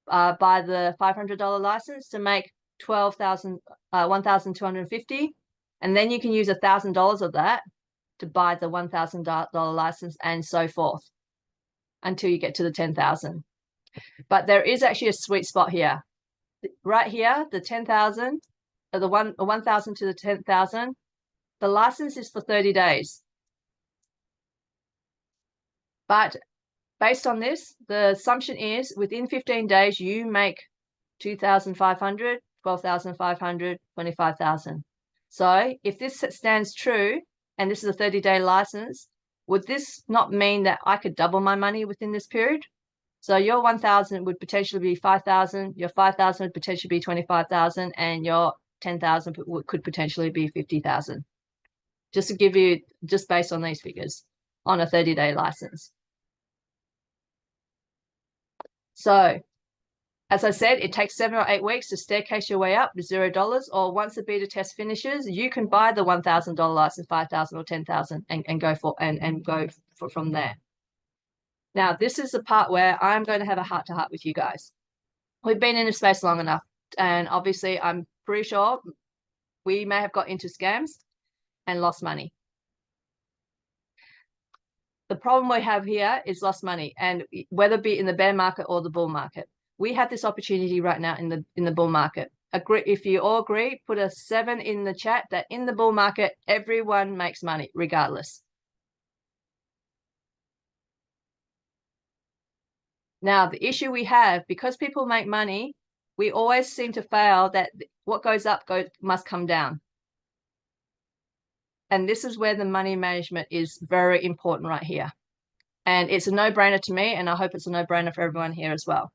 buy the $500 license to make 1,250, and then you can use $1,000 of that to buy the $1,000 license, and so forth until you get to the 10,000. But there is actually a sweet spot here. Right here, the 10,000, the 1,000 to the 10,000, the license is for 30 days. But based on this, the assumption is within 15 days, you make 2,500, 12,500, 25,000. So if this stands true, and this is a 30-day license, would this not mean that I could double my money within this period? So your 1,000 would potentially be 5,000, your 5,000 would potentially be 25,000, and your 10,000 could potentially be 50,000. Just to give you, just based on these figures, on a 30-day license. So as I said, it takes 7 or 8 weeks to staircase your way up to $0, or once the beta test finishes, you can buy the $1,000 license, 5,000 or 10,000, and go from there. Now, this is the part where I'm going to have a heart-to-heart with you guys. We've been in this space long enough, and obviously, I'm pretty sure we may have got into scams and lost money. The problem we have here is lost money, and whether it be in the bear market or the bull market. We have this opportunity right now in the bull market. If you all agree, put a 7 in the chat that in the bull market, everyone makes money regardless. Now, the issue we have, because people make money, we always seem to fail that what goes up must come down. And this is where the money management is very important right here. And it's a no-brainer to me, and I hope it's a no-brainer for everyone here as well.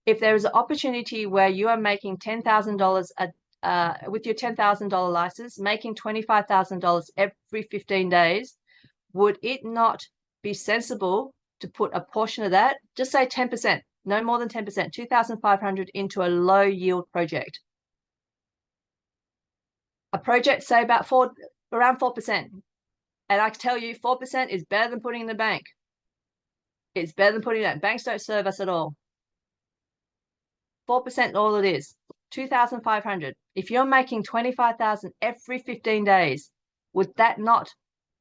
If there is an opportunity where you are making $10,000 with your $10,000 license, making $25,000 every 15 days, would it not be sensible to put a portion of that, just say 10%, no more than 10%, 2,500 into a low yield project? A project, say around 4%. And I can tell you 4% is better than putting in the bank. It's better than putting that. Banks don't serve us at all. 4% all it is, 2,500. If you're making 25,000 every 15 days, would that not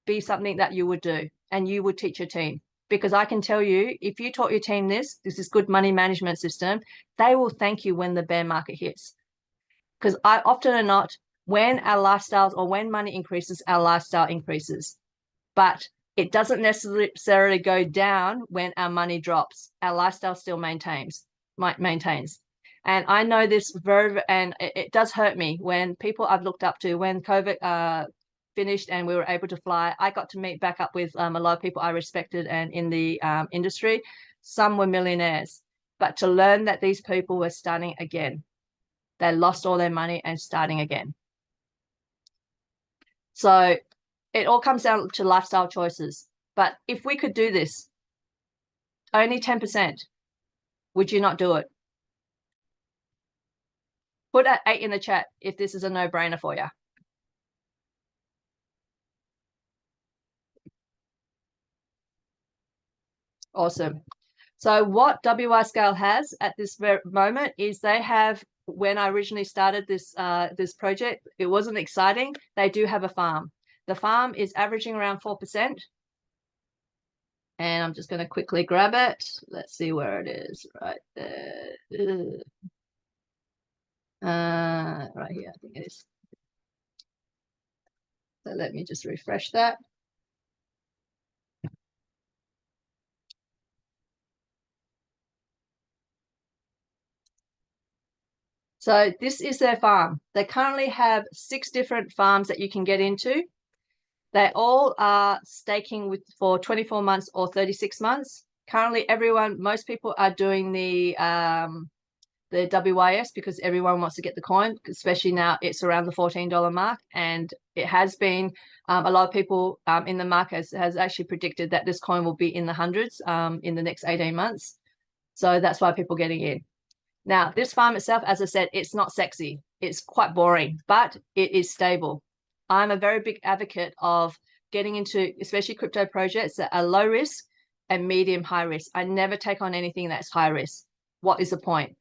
be something that you would do and you would teach your team? Because I can tell you, if you taught your team this is good money management system, they will thank you when the bear market hits. Because often or not, when our lifestyles or when money increases, our lifestyle increases. But it doesn't necessarily go down when our money drops. Our lifestyle still maintains. And I know this and it does hurt me when people I've looked up to, when COVID finished and we were able to fly, I got to meet back up with a lot of people I respected and in the industry. Some were millionaires, but to learn that these people were starting again. They lost all their money and starting again. So it all comes down to lifestyle choices. But if we could do this, only 10%, would you not do it? Put an 8 in the chat if this is a no-brainer for you. Awesome. So what WYScale has at this moment is they have, when I originally started this this project, it wasn't exciting. They do have a farm. The farm is averaging around 4%. And I'm just going to quickly grab it. Let's see where it is. Right there. Right here, I think it is. So let me just refresh that. So this is their farm. They currently have 6 different farms that you can get into. They all are staking for 24 months or 36 months. Currently, most people are doing the WYS because everyone wants to get the coin, especially now it's around the $14 mark. And it has been, a lot of people in the market has actually predicted that this coin will be in the hundreds in the next 18 months. So that's why people are getting in. Now, this farm itself, as I said, it's not sexy. It's quite boring, but it is stable. I'm a very big advocate of getting into, especially crypto projects that are low risk and medium high risk. I never take on anything that's high risk. What is the point?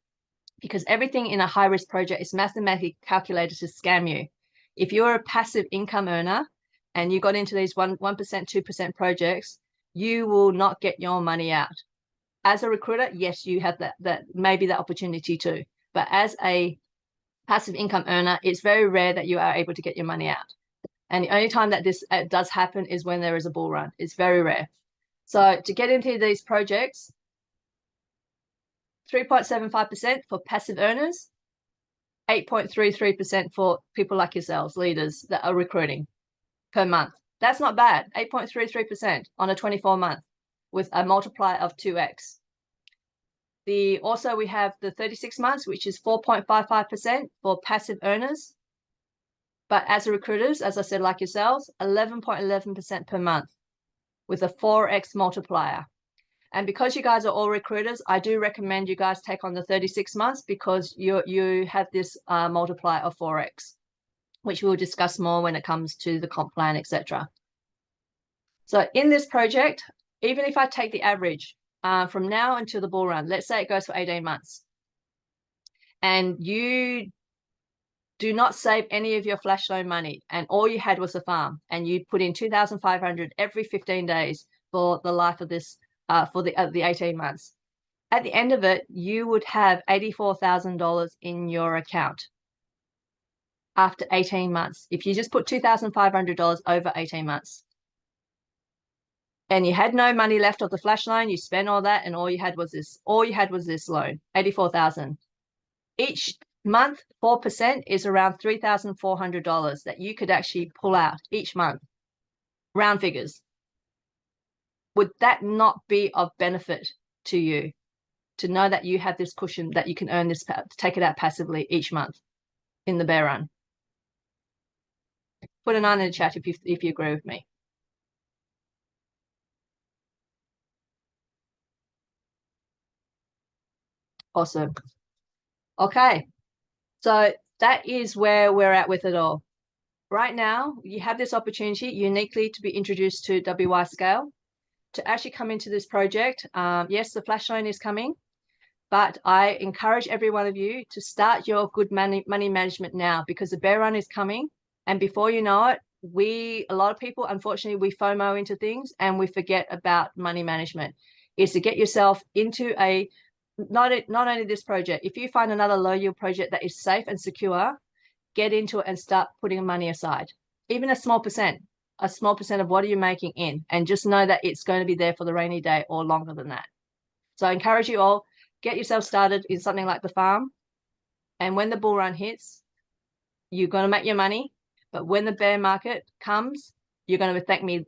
Because everything in a high risk project is mathematically calculated to scam you. If you're a passive income earner and you got into these 1%, 2% projects, you will not get your money out. As a recruiter, yes, you have that maybe that opportunity too. But as a passive income earner, it's very rare that you are able to get your money out. And the only time that this does happen is when there is a bull run. It's very rare. So to get into these projects, 3.75% for passive earners, 8.33% for people like yourselves, leaders that are recruiting per month. That's not bad. 8.33% on a 24-month with a multiplier of 2x. Also, we have the 36 months, which is 4.55% for passive earners. But as recruiters, as I said, like yourselves, 11.11% per month with a 4x multiplier. And because you guys are all recruiters, I do recommend you guys take on the 36 months because you have this multiplier of 4x, which we'll discuss more when it comes to the comp plan, etc. So in this project, even if I take the average from now until the bull run, let's say it goes for 18 months, and you do not save any of your flash loan money, and all you had was a farm, and you put in 2,500 every 15 days for the life of this, for the 18 months. At the end of it, you would have $84,000 in your account after 18 months. If you just put $2,500 over 18 months. And you had no money left of the flash loan, you spent all that, and all you had was this loan, 84,000. Each month, 4% is around $3,400 that you could actually pull out each month. Round figures. Would that not be of benefit to you to know that you have this cushion that you can earn this, take it out passively each month in the bear run? Put a 9 in the chat if you agree with me. Awesome. Okay. So that is where we're at with it all. Right now, you have this opportunity uniquely to be introduced to WYScale, to actually come into this project. Yes, the flash loan is coming, but I encourage every one of you to start your good money management now, because the bear run is coming. And before you know it, a lot of people, unfortunately, we FOMO into things and we forget about money management. Is to get yourself into not only this project. If you find another low yield project that is safe and secure, get into it and start putting money aside, even a small percent of what are you making in, and just know that it's going to be there for the rainy day or longer than that. So I encourage you all, get yourself started in something like the farm. And when the bull run hits, you're going to make your money. But when the bear market comes, you're going to thank me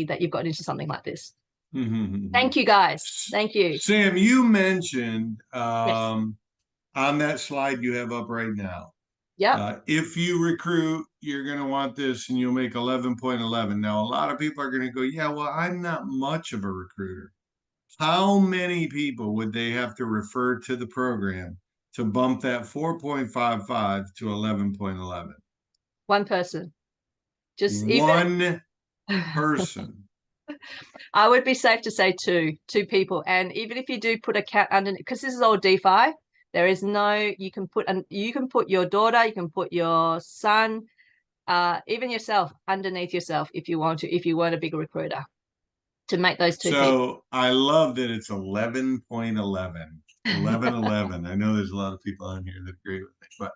that you've got into something like this. Thank you, guys. Thank you. Sam, you mentioned Yes. on that slide you have up right now. Yeah. If you recruit, you're going to want this and you'll make 11.11. Now, a lot of people are going to go, yeah, well, I'm not much of a recruiter. How many people would they have to refer to the program to bump that 4.55 to 11.11? One person. Just one person. I would be safe to say two people. And even if you do put a cat underneath, because this is all DeFi, there is no, you can put your daughter, you can put your son, even yourself underneath yourself if you want to, if you weren't a big recruiter. to make those two people. So I love that it's 11.11. 11.11. I know there's a lot of people on here that agree with me, but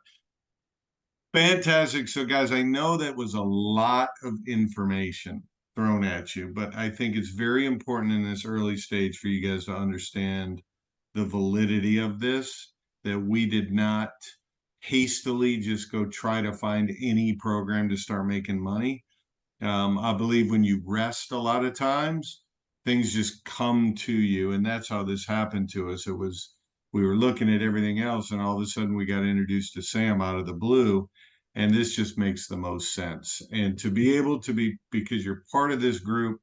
fantastic. So guys, I know that was a lot of information thrown at you, but I think it's very important in this early stage for you guys to understand the validity of this, that we did not hastily just go try to find any program to start making money. I believe when you rest a lot of times, things just come to you. And that's how this happened to us. It was, we were looking at everything else, and all of a sudden we got introduced to Sam out of the blue. And this just makes the most sense. And to be able to be, because you're part of this group,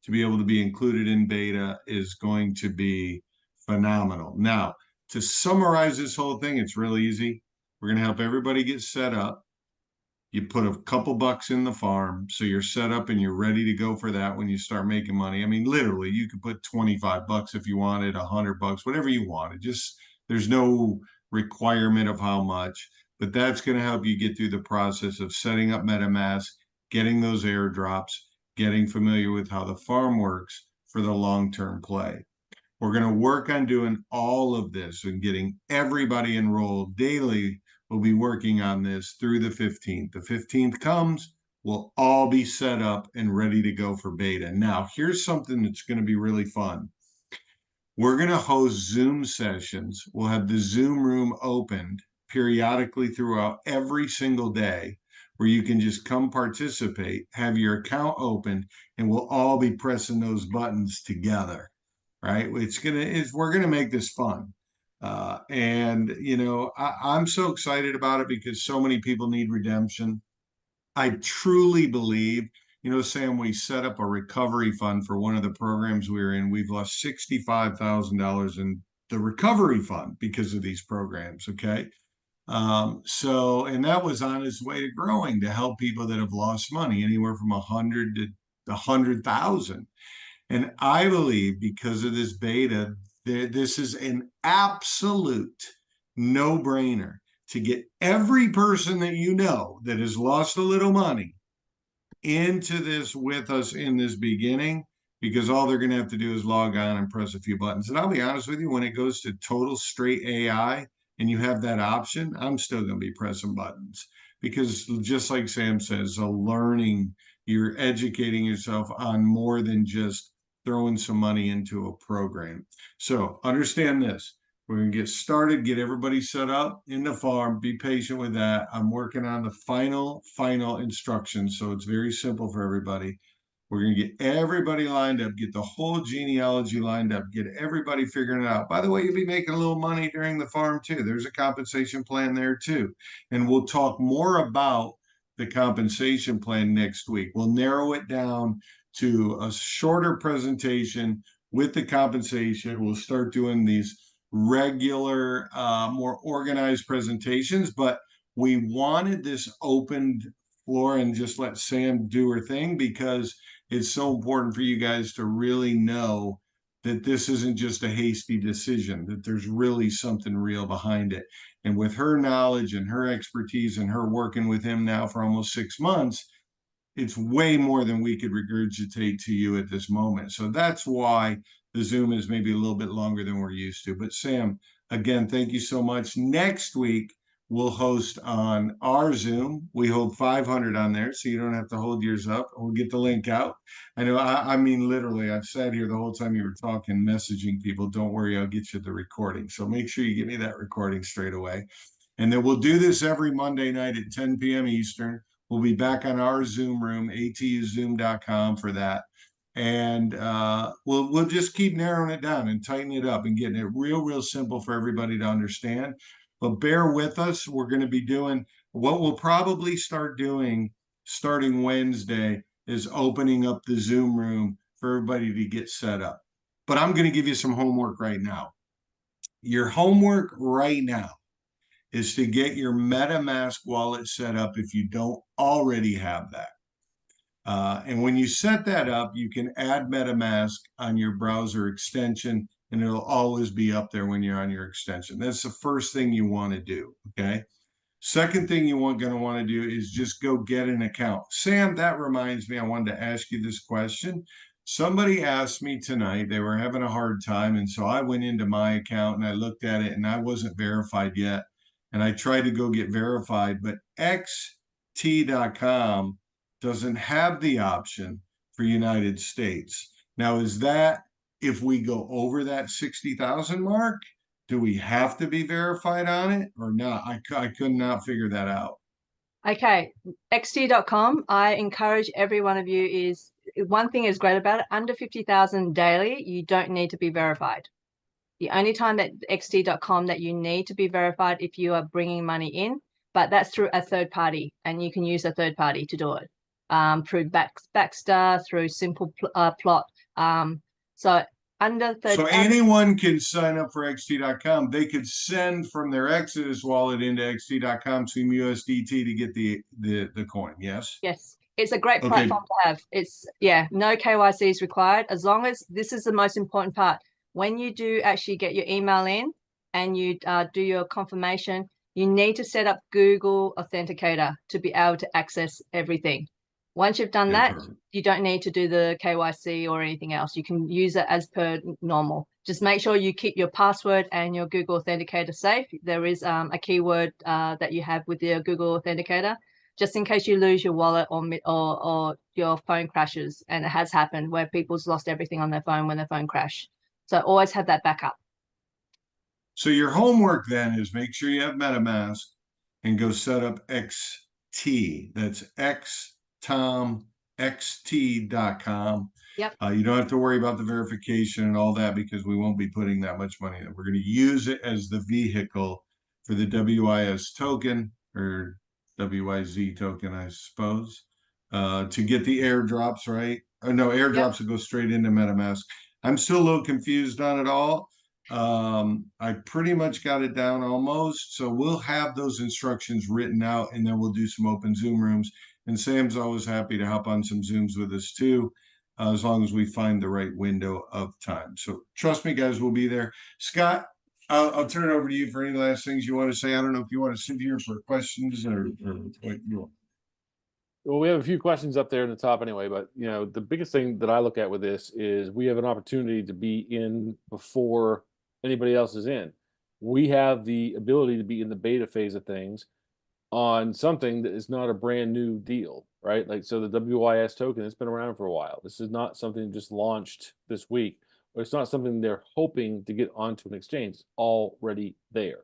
to be able to be included in beta is going to be phenomenal. Now, to summarize this whole thing, it's real easy. We're going to help everybody get set up. You put a couple bucks in the farm, so you're set up and you're ready to go for that when you start making money. I mean, literally, you could put 25 bucks if you wanted, 100 bucks, whatever you wanted. Just there's no requirement of how much, but that's going to help you get through the process of setting up MetaMask, getting those airdrops, getting familiar with how the farm works for the long-term play. We're going to work on doing all of this and getting everybody enrolled daily. We'll be working on this through the 15th. The 15th comes, we'll all be set up and ready to go for beta. Now, here's something that's going to be really fun. We're going to host Zoom sessions. We'll have the Zoom room opened periodically throughout every single day, where you can just come participate, have your account opened, and we'll all be pressing those buttons together. Right? We're gonna make this fun. And you know, I'm so excited about it because so many people need redemption. I truly believe, you know, Sam, we set up a recovery fund for one of the programs we were in. We've lost $65,000 in the recovery fund because of these programs. Okay. And that was on its way to growing to help people that have lost money, anywhere from 100 to 100,000. And I believe because of this beta, this is an absolute no-brainer to get every person that you know that has lost a little money into this with us in this beginning, because all they're going to have to do is log on and press a few buttons. And I'll be honest with you, when it goes to total straight AI and you have that option, I'm still going to be pressing buttons, because just like Sam says, you're educating yourself on more than just throwing some money into a program. So understand this. We're going to get started, get everybody set up in the farm. Be patient with that. I'm working on the final instructions, so it's very simple for everybody. We're going to get everybody lined up, get the whole genealogy lined up, get everybody figuring it out. By the way, you'll be making a little money during the farm too. There's a compensation plan there too. And we'll talk more about the compensation plan next week. We'll narrow it down to a shorter presentation with the compensation. We'll start doing these regular, more organized presentations, but we wanted this open floor and just let Sam do her thing, because it's so important for you guys to really know that this isn't just a hasty decision, that there's really something real behind it. And with her knowledge and her expertise and her working with him now for almost 6 months, it's way more than we could regurgitate to you at this moment. So that's why the Zoom is maybe a little bit longer than we're used to. But Sam, again, thank you so much. Next week, we'll host on our Zoom. We hold 500 on there, so you don't have to hold yours up. We'll get the link out. I know, I mean, literally, I've sat here the whole time you were talking, messaging people. Don't worry, I'll get you the recording. So make sure you get me that recording straight away. And then we'll do this every Monday night at 10 p.m. Eastern. We'll be back on our Zoom room, atuzoom.com for that. And we'll just keep narrowing it down and tightening it up and getting it real simple for everybody to understand. But bear with us. We're going to be doing what we'll probably start doing starting Wednesday is opening up the Zoom room for everybody to get set up. But I'm going to give you some homework right now. Your homework right now is to get your MetaMask wallet set up if you don't already have that. And when you set that up, you can add MetaMask on your browser extension, and it'll always be up there when you're on your extension. That's the first thing you want to do, okay? Second thing you're going to want to do is just go get an account. Sam, that reminds me, I wanted to ask you this question. Somebody asked me tonight, they were having a hard time. And so I went into my account and I looked at it and I wasn't verified yet. And I tried to go get verified, but xt.com doesn't have the option for United States. Now, is that if we go over that 60,000 mark, do we have to be verified on it or not? I could not figure that out. Okay, xt.com, I encourage every one of you is, one thing is great about it, under 50,000 daily, you don't need to be verified. The only time that xt.com that you need to be verified if you are bringing money in, but that's through a third party, and you can use a third party to do it through Baxter, through Simple Plot. So under third. So anyone can sign up for xt.com. They could send from their Exodus wallet into xt.com some USDT to get the coin. Yes. Yes. It's a great platform to have. It's, yeah, no KYC is required, as long as, this is the most important part. When you do actually get your email in and you do your confirmation, you need to set up Google Authenticator to be able to access everything. Once you've done that, you don't need to do the KYC or anything else. You can use it as per normal. Just make sure you keep your password and your Google Authenticator safe. There is a keyword that you have with your Google Authenticator, just in case you lose your wallet or your phone crashes. And it has happened where people's lost everything on their phone when their phone crashed. So always have that backup. So your homework then is make sure you have MetaMask and go set up XT. That's xtomxt.com. Yep. You don't have to worry about the verification and all that because we won't be putting that much money in. We're going to use it as the vehicle for the WYS token or WYZ token, I suppose, to get the airdrops, right? Oh, no, airdrops will go straight into MetaMask. I'm still a little confused on it all. I pretty much got it down almost. So we'll have those instructions written out and then we'll do some open Zoom rooms. And Sam's always happy to hop on some Zooms with us too, as long as we find the right window of time. So trust me, guys, we'll be there. Scott, I'll turn it over to you for any last things you want to say. I don't know if you want to sit here for questions or what you want. Well, we have a few questions up there in the top anyway, but you know, the biggest thing that I look at with this is we have an opportunity to be in before anybody else is in. We have the ability to be in the beta phase of things on something that is not a brand new deal, right? Like, so the WYS token has been around for a while. This is not something just launched this week, or it's not something they're hoping to get onto an exchange. It's already there.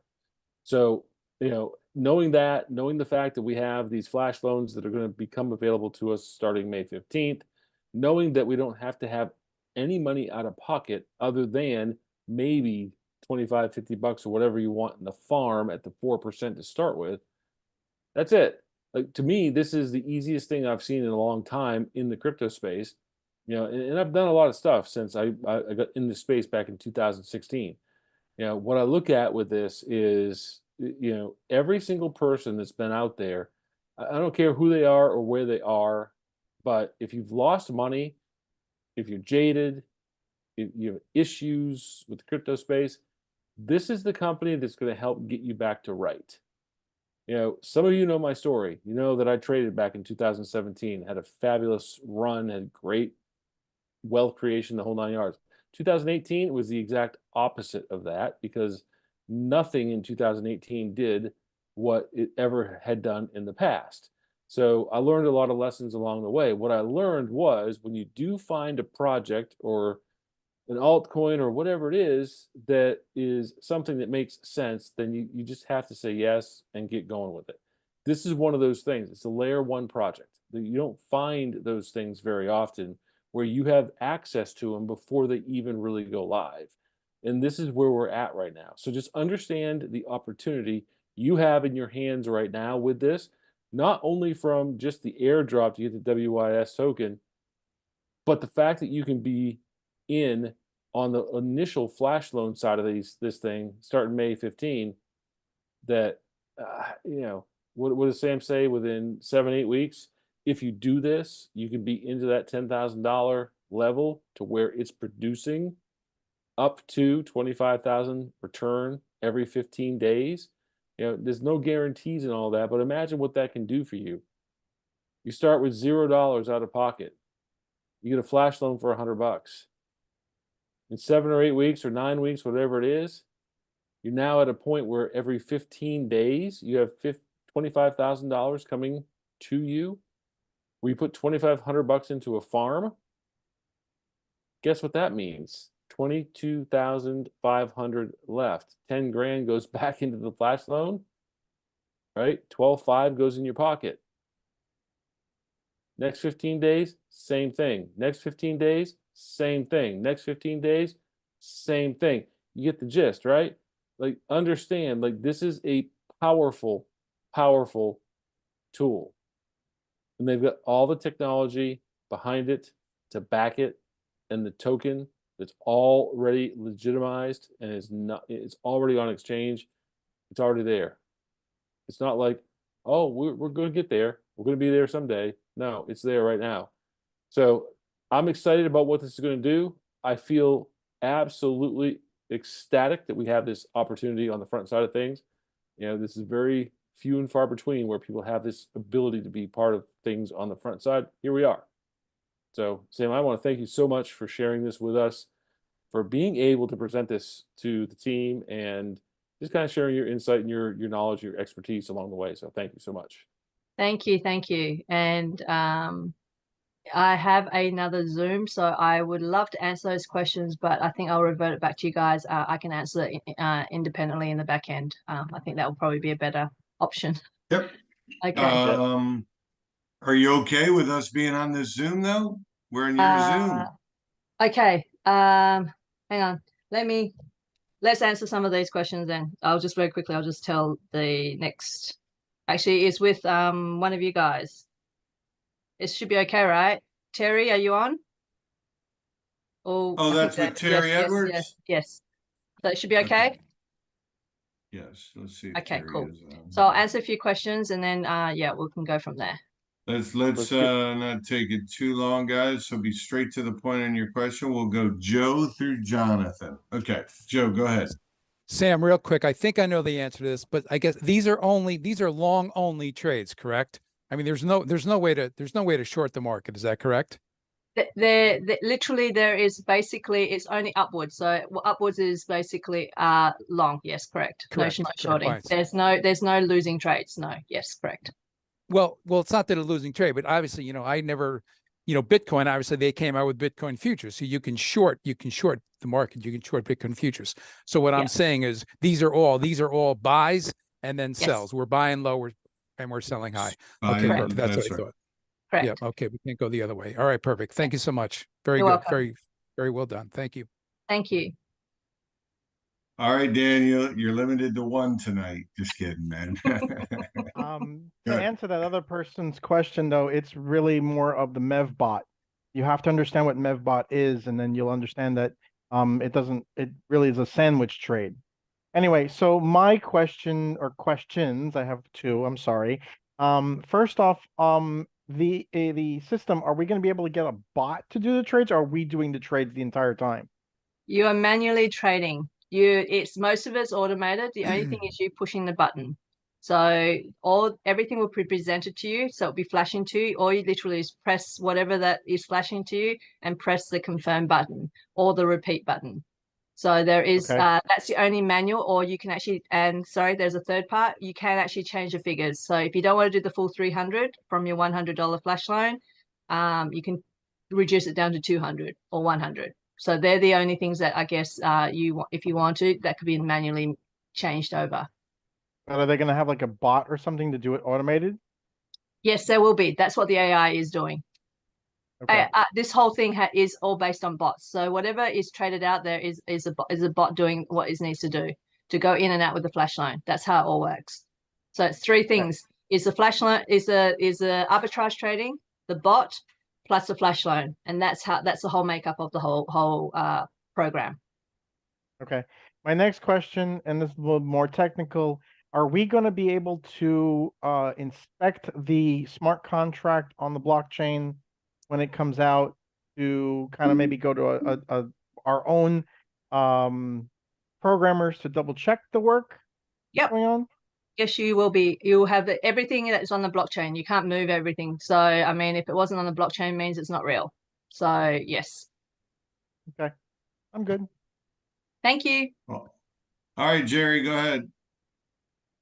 So, you know, knowing the fact that we have these flash loans that are going to become available to us starting May 15th, knowing that we don't have to have any money out of pocket other than maybe 25, 50 bucks or whatever you want in the farm at the 4% to start with. That's it. Like, to me, this is the easiest thing I've seen in a long time in the crypto space. You know, and I've done a lot of stuff since I got in this space back in 2016. You know, what I look at with this is, you know, every single person that's been out there, I don't care who they are or where they are, but if you've lost money, if you're jaded, if you have issues with the crypto space, this is the company that's going to help get you back to right. You know, some of you know my story. You know that I traded back in 2017, had a fabulous run, had great wealth creation, the whole 9 yards. 2018 was the exact opposite of that because nothing in 2018 did what it ever had done in the past. So I learned a lot of lessons along the way. What I learned was when you do find a project or an altcoin or whatever it is that is something that makes sense, then you just have to say yes and get going with it. This is one of those things. It's a layer one project. You don't find those things very often where you have access to them before they even really go live. And this is where we're at right now. So just understand the opportunity you have in your hands right now with this, not only from just the airdrop to get the WYS token, but the fact that you can be in on the initial flash loan side of this thing starting May 15, that you know, what does Sam say? Within 7-8 weeks, if you do this, you can be into that $10,000 level to where it's producing up to 25,000 return every 15 days. You know, there's no guarantees and all that, but imagine what that can do for you. You start with $0 out of pocket. you get a flash loan for $100. In 7 or 8 weeks or 9 weeks, whatever it is, you're now at a point where every 15 days you have $25,000 coming to you. Where you put $2,500 into a farm. Guess what that means? 22,500 left. 10 grand goes back into the flash loan, right? 12,500 goes in your pocket. Next 15 days, same thing. Next 15 days, same thing. Next 15 days, same thing. You get the gist, right? Like, understand, like, this is a powerful, powerful tool. And they've got all the technology behind it to back it, and the token that's already legitimized and it's already on exchange. It's already there. It's not like, oh, we're going to get there. We're going to be there someday. No, it's there right now. So I'm excited about what this is going to do. I feel absolutely ecstatic that we have this opportunity on the front side of things. You know, this is very few and far between where people have this ability to be part of things on the front side. Here we are. So, Sam, I want to thank you so much for sharing this with us, for being able to present this to the team, and just kind of sharing your insight and your knowledge, your expertise along the way. So thank you so much. Thank you. Thank you. And I have another Zoom, so I would love to answer those questions, but I think I'll revert it back to you guys. I can answer it independently in the back end. I think that will probably be a better option. Yep. Okay. Are you okay with us being on this Zoom though? We're in your Zoom. Okay. Hang on. Let's answer some of these questions then. I'll just very quickly, I'll just tell the next. Actually, it's with one of you guys. It should be okay, right? Terry, are you on? Oh, that's with Terry Edwards? Yes. So it should be okay? Yes, let's see if Okay, Terry cool. is on. So I'll answer a few questions and then yeah, we can go from there. Let's not take it too long, guys. So be straight to the point on your question. We'll go Joe through Jonathan. Okay, Joe, go ahead. Sam, real quick, I think I know the answer to this, but I guess these are long only trades, correct? I mean, there's no way to short the market. Is that correct? Literally there is basically, it's only upwards. So upwards is basically long. Yes, correct. Correct. No shorting. Right. There's no losing trades. No. Yes, correct. Well, it's not that a losing trade, but obviously, I never, Bitcoin, obviously they came out with Bitcoin futures. So you can short the market, you can short Bitcoin futures. So what I'm saying is these are all buys and then sells. We're buying low and we're selling high. Okay, perfect. That's what I thought. Correct. Yeah, okay, we can't go the other way. All right, perfect. Thank you so much. Very You're good. welcome. Very, very well done. Thank you. Thank you. All right, Daniel, you're limited to one tonight. Just kidding, man. To answer that other person's question, though, it's really more of the MEVBot. You have to understand what MEVBot is, and then you'll understand that it really is a sandwich trade. Anyway, so my question or questions, I have two, I'm sorry. First off, the system, are we going to be able to get a bot to do the trades, or are we doing the trades the entire time? You are manually trading. Most of it's automated. The only thing is you pushing the button. So everything will be presented to you. So it'll be flashing to you. All you literally is press whatever that is flashing to you and press the confirm button or the repeat button. So there is that's the only manual, or you can actually, and sorry, there's a third part. You can actually change the figures. So if you don't want to do the full 300 from your $100 flash loan, you can reduce it down to 200 or 100. So they're the only things that I guess if you want to, that could be manually changed over. But are they going to have like a bot or something to do it automated? Yes, there will be. That's what the AI is doing. Okay. This whole thing is all based on bots. So whatever is traded out there is a bot doing what it needs to do to go in and out with the flash loan. That's how it all works. So it's three things: is the flash loan, is the arbitrage trading, the bot, plus the flash loan, and that's the whole makeup of the whole program. Okay. My next question, and this is a little more technical: are we going to be able to inspect the smart contract on the blockchain when it comes out, to kind of maybe go to our own programmers to double check the work going on? Yes, you will be. You'll have everything that's on the blockchain. You can't move everything. So, I mean, if it wasn't on the blockchain, it means it's not real. So yes. Okay, I'm good. Thank you. All right, Jerry, go ahead.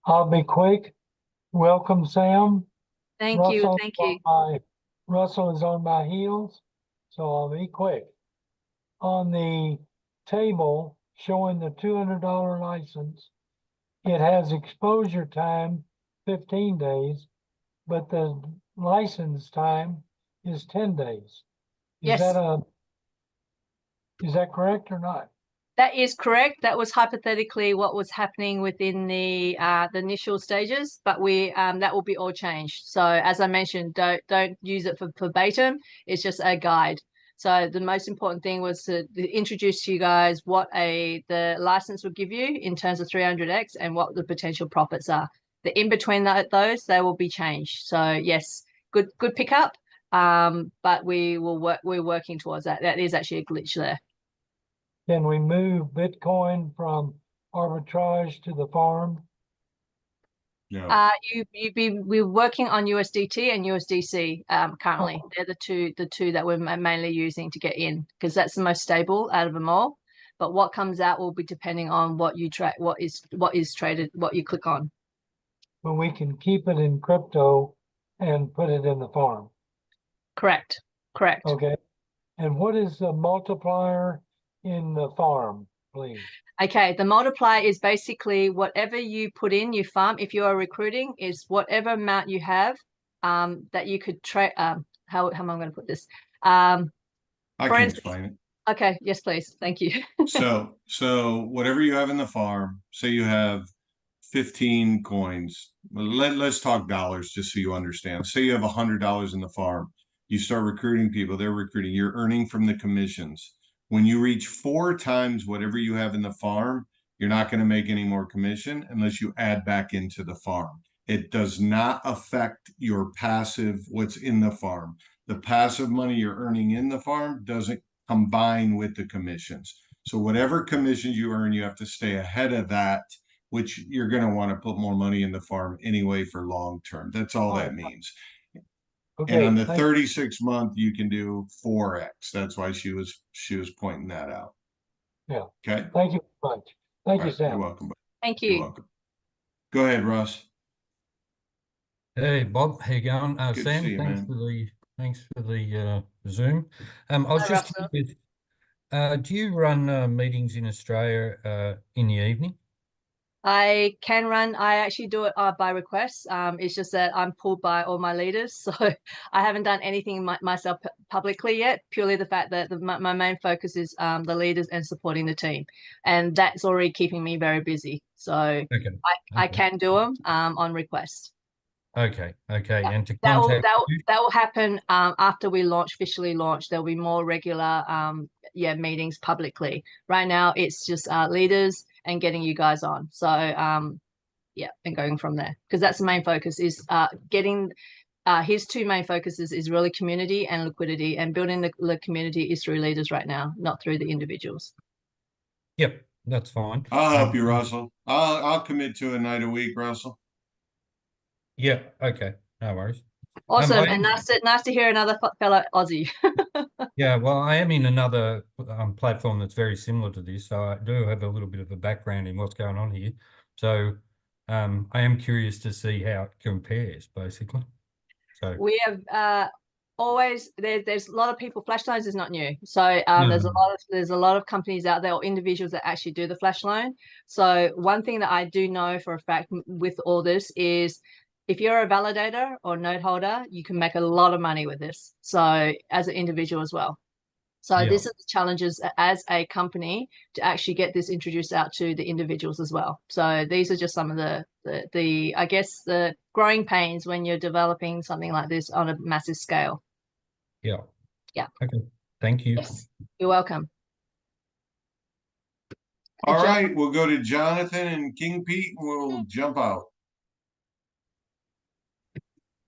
I'll be quick. Welcome, Sam. Thank you. Thank you. Russell is on my heels, so I'll be quick. On the table showing the $200 license, it has exposure time 15 days, but the license time is 10 days. Yes. Is that correct or not? That is correct. That was hypothetically what was happening within the initial stages, but we that will be all changed. So as I mentioned, don't use it for verbatim. It's just a guide. So the most important thing was to introduce to you guys what the license will give you in terms of 300x and what the potential profits are. The in between those, they will be changed. So yes, good pickup. But we're working towards that. That is actually a glitch there. Can we move Bitcoin from arbitrage to the farm? No. We're working on USDT and USDC currently. Oh. They're the two that we're mainly using to get in, because that's the most stable out of them all. But what comes out will be depending on what you track, what is traded, what you click on. But we can keep it in crypto and put it in the farm. Correct. Okay. And what is the multiplier in the farm, please? Okay, the multiplier is basically whatever you put in your farm. If you are recruiting, is whatever amount you have that you could trade. How am I going to put this? I can explain it. Okay, yes, please. Thank you. So whatever you have in the farm, say you have 15 coins. Let's talk dollars just so you understand. Say you have $100 in the farm. You start recruiting people, they're recruiting, you're earning from the commissions. When you reach 4 times whatever you have in the farm, you're not going to make any more commission unless you add back into the farm. It does not affect your passive, what's in the farm. The passive money you're earning in the farm doesn't combine with the commissions. So whatever commissions you earn, you have to stay ahead of that, which you're going to want to put more money in the farm anyway for long term. That's all that means. Okay, and on the 36-month, you can do 4x. That's why she was pointing that out. Yeah. Okay. Thank you very much. Thank you, Sam. You're welcome. Thank you. You're welcome. Go ahead, Russ. Hey, Bob. How you going? Good to Sam, see you, man. thanks for the Zoom. I was Hi, just Russell. curious, do you run meetings in Australia in the evening? I actually do it by request. It's just that I'm pulled by all my leaders. So I haven't done anything myself publicly yet, purely the fact that my main focus is the leaders and supporting the team. And that's already keeping me very busy. So I can do them on request. Okay. Yeah. And to that contact will happen after we officially launch. There'll be more regular meetings publicly. Right now it's just leaders and getting you guys on. So and going from there, because that's the main focus is getting his 2 main focuses is really community and liquidity, and building the community is through leaders right now, not through the individuals. Yep, that's fine. I'll help you, Russell. I'll commit to a night a week, Russell. Yeah, okay, no worries. Awesome. And nice to hear another fellow Aussie. Yeah, well, I am in another platform that's very similar to this, so I do have a little bit of a background in what's going on here. So I am curious to see how it compares, basically. So we have always there's a lot of people. Flash loans is not new. So there's a lot of companies out there or individuals that actually do the flash loan. So one thing that I do know for a fact with all this is, if you're a validator or node holder, you can make a lot of money with this. So as an individual as well. So this is the challenges as a company to actually get this introduced out to the individuals as well. So these are just some of the I guess the growing pains when you're developing something like this on a massive scale. Yeah. Okay. Thank you. Yes. You're welcome. All right, we'll go to Jonathan and King Pete, and we'll jump out.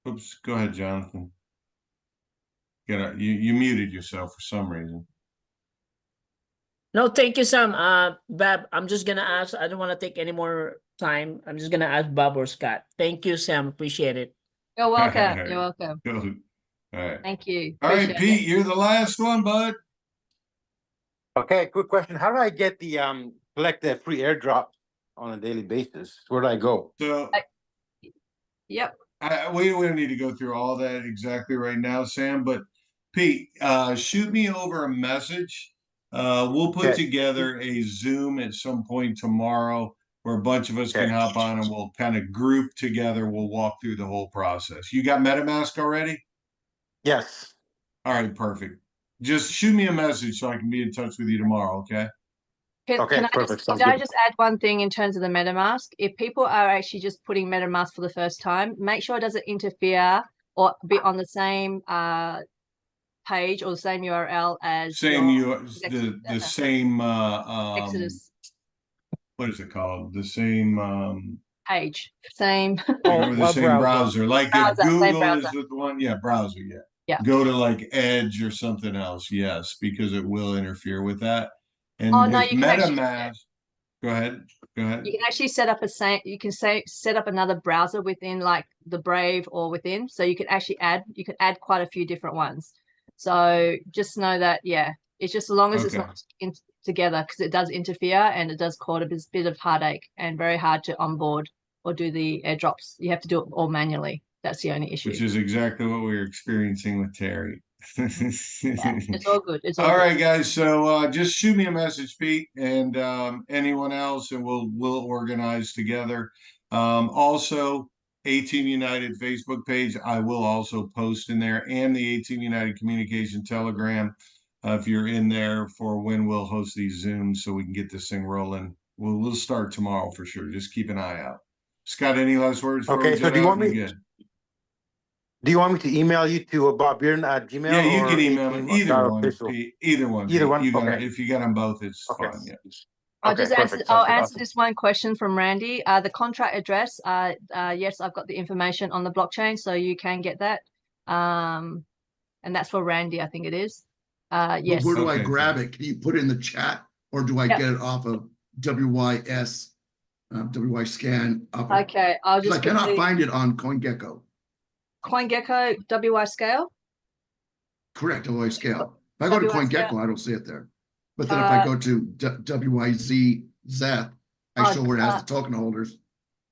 Oops, go ahead, Jonathan. You muted yourself for some reason. No, thank you, Sam. Bob, I'm just gonna ask. I don't want to take any more time. I'm just gonna ask Bob or Scott. Thank you, Sam. Appreciate it. You're welcome. You're welcome. All right. Thank you. All right, Appreciate Pete, it. you're the last one, bud. Okay, quick question. How do I get the collect the free airdrop on a daily basis? Where do I go? So Yep. we don't need to go through all that exactly right now, Sam, but Pete, shoot me over a message. We'll put Okay. together a Zoom at some point tomorrow where a bunch of us can Okay. hop on and we'll kind of group together. We'll walk through the whole process. You got MetaMask already? Yes. All right, perfect. Just shoot me a message so I can be in touch with you tomorrow, okay? Okay, Can perfect. Sounds I good. just add one thing in terms of the MetaMask? If people are actually just putting MetaMask for the first time, make sure it doesn't interfere or be on the same page or the same URL as Same your the same Exodus what is it called? The same page. Same or the same browser. Like if browser, same Google is browser. the one, yeah, browser, yeah. Yeah. Go to like Edge or something else, yes, because it will interfere with that. And Oh no, with you can actually MetaMask, go ahead. you can actually set up set up another browser within like the Brave or within, so you can actually add quite a few different ones. So just know that, yeah, it's just as long as it's Okay. not together, because it does interfere and it does cause a bit of heartache and very hard to onboard or do the airdrops. You have to do it all manually. That's the only issue. Which is exactly what we were experiencing with Terry. Yeah, it's all good. It's all All good. right, guys. So just shoot me a message, Pete, and anyone else, and we'll organize together. Also, 18 United Facebook page, I will also post in there, and the 18 United Communication Telegram. If you're in there for when we'll host these Zooms, so we can get this thing rolling. We'll start tomorrow for sure. Just keep an eye out. Scott, any last words? Okay, so do you want me? Good. Do you want me to email you to bobbearden@gmail.com? Yeah, you or can email me either one. official? Pete. Either one. Either Pete. one? You got Okay. if you got them both, it's Okay. fine. Yeah. I'll just answer. Perfect. I'll Sounds good. answer Awesome. this one question from Randy. The contract address. Yes, I've got the information on the blockchain, so you can get that. And that's for Randy, I think it is. Yes. Where do I Okay, grab cool. it? Can you put it in the chat, or do I Yep. get it off of WYScan? Okay, I'll Because I just cannot quickly find it on CoinGecko. CoinGecko WYScale. Correct, WYScale. If I go to WYScale. CoinGecko, I don't see it there. But then if I go to WYZZeth, I show where it has the token holders.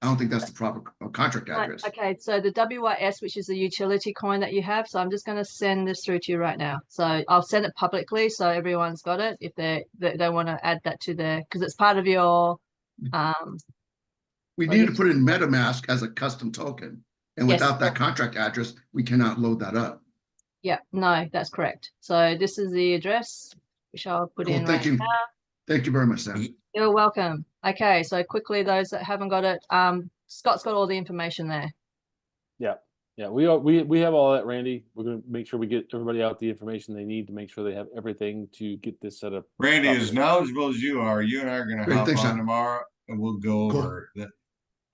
I don't think that's the proper contract address. Okay, so the WYS, which is the utility coin that you have. So I'm just going to send this through to you right now. So I'll send it publicly so everyone's got it if they want to add that to their, because it's part of your We need to put it in MetaMask as a custom token. And Yes, without that correct. contract address, we cannot load that up. Yeah, no, that's correct. So this is the address, which I'll put Cool, in thank right you. now. Thank you very much, Sam. You're welcome. Okay, so quickly, those that haven't got it, Scott's got all the information there. Yeah, we have all that, Randy. We're gonna make sure we get everybody out the information they need to make sure they have everything to get this set up. Randy, properly. as knowledgeable as you are, you and I are going to Great, hop thanks, on Sam. tomorrow, and we'll go Cool. over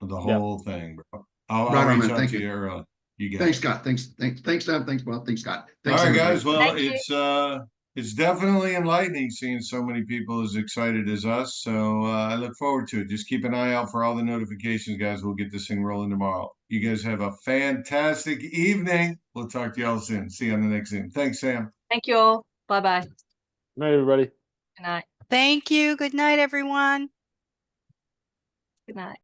the whole thing, bro. I'll Right on, reach man. out Thank to you. you early. You get Thanks, it. Scott. Thanks, Sam. Thanks, Bob. Thanks, Scott. All Thanks, right, everybody. guys. Well, Thank you. it's definitely enlightening seeing so many people as excited as us. So I look forward to it. Just keep an eye out for all the notifications, guys. We'll get this thing rolling tomorrow. You guys have a fantastic evening. We'll talk to y'all soon. See you on the next Zoom. Thanks, Sam. Thank you all. Bye-bye. Good Good night, everybody. night. Thank you. Good night, everyone. Good night.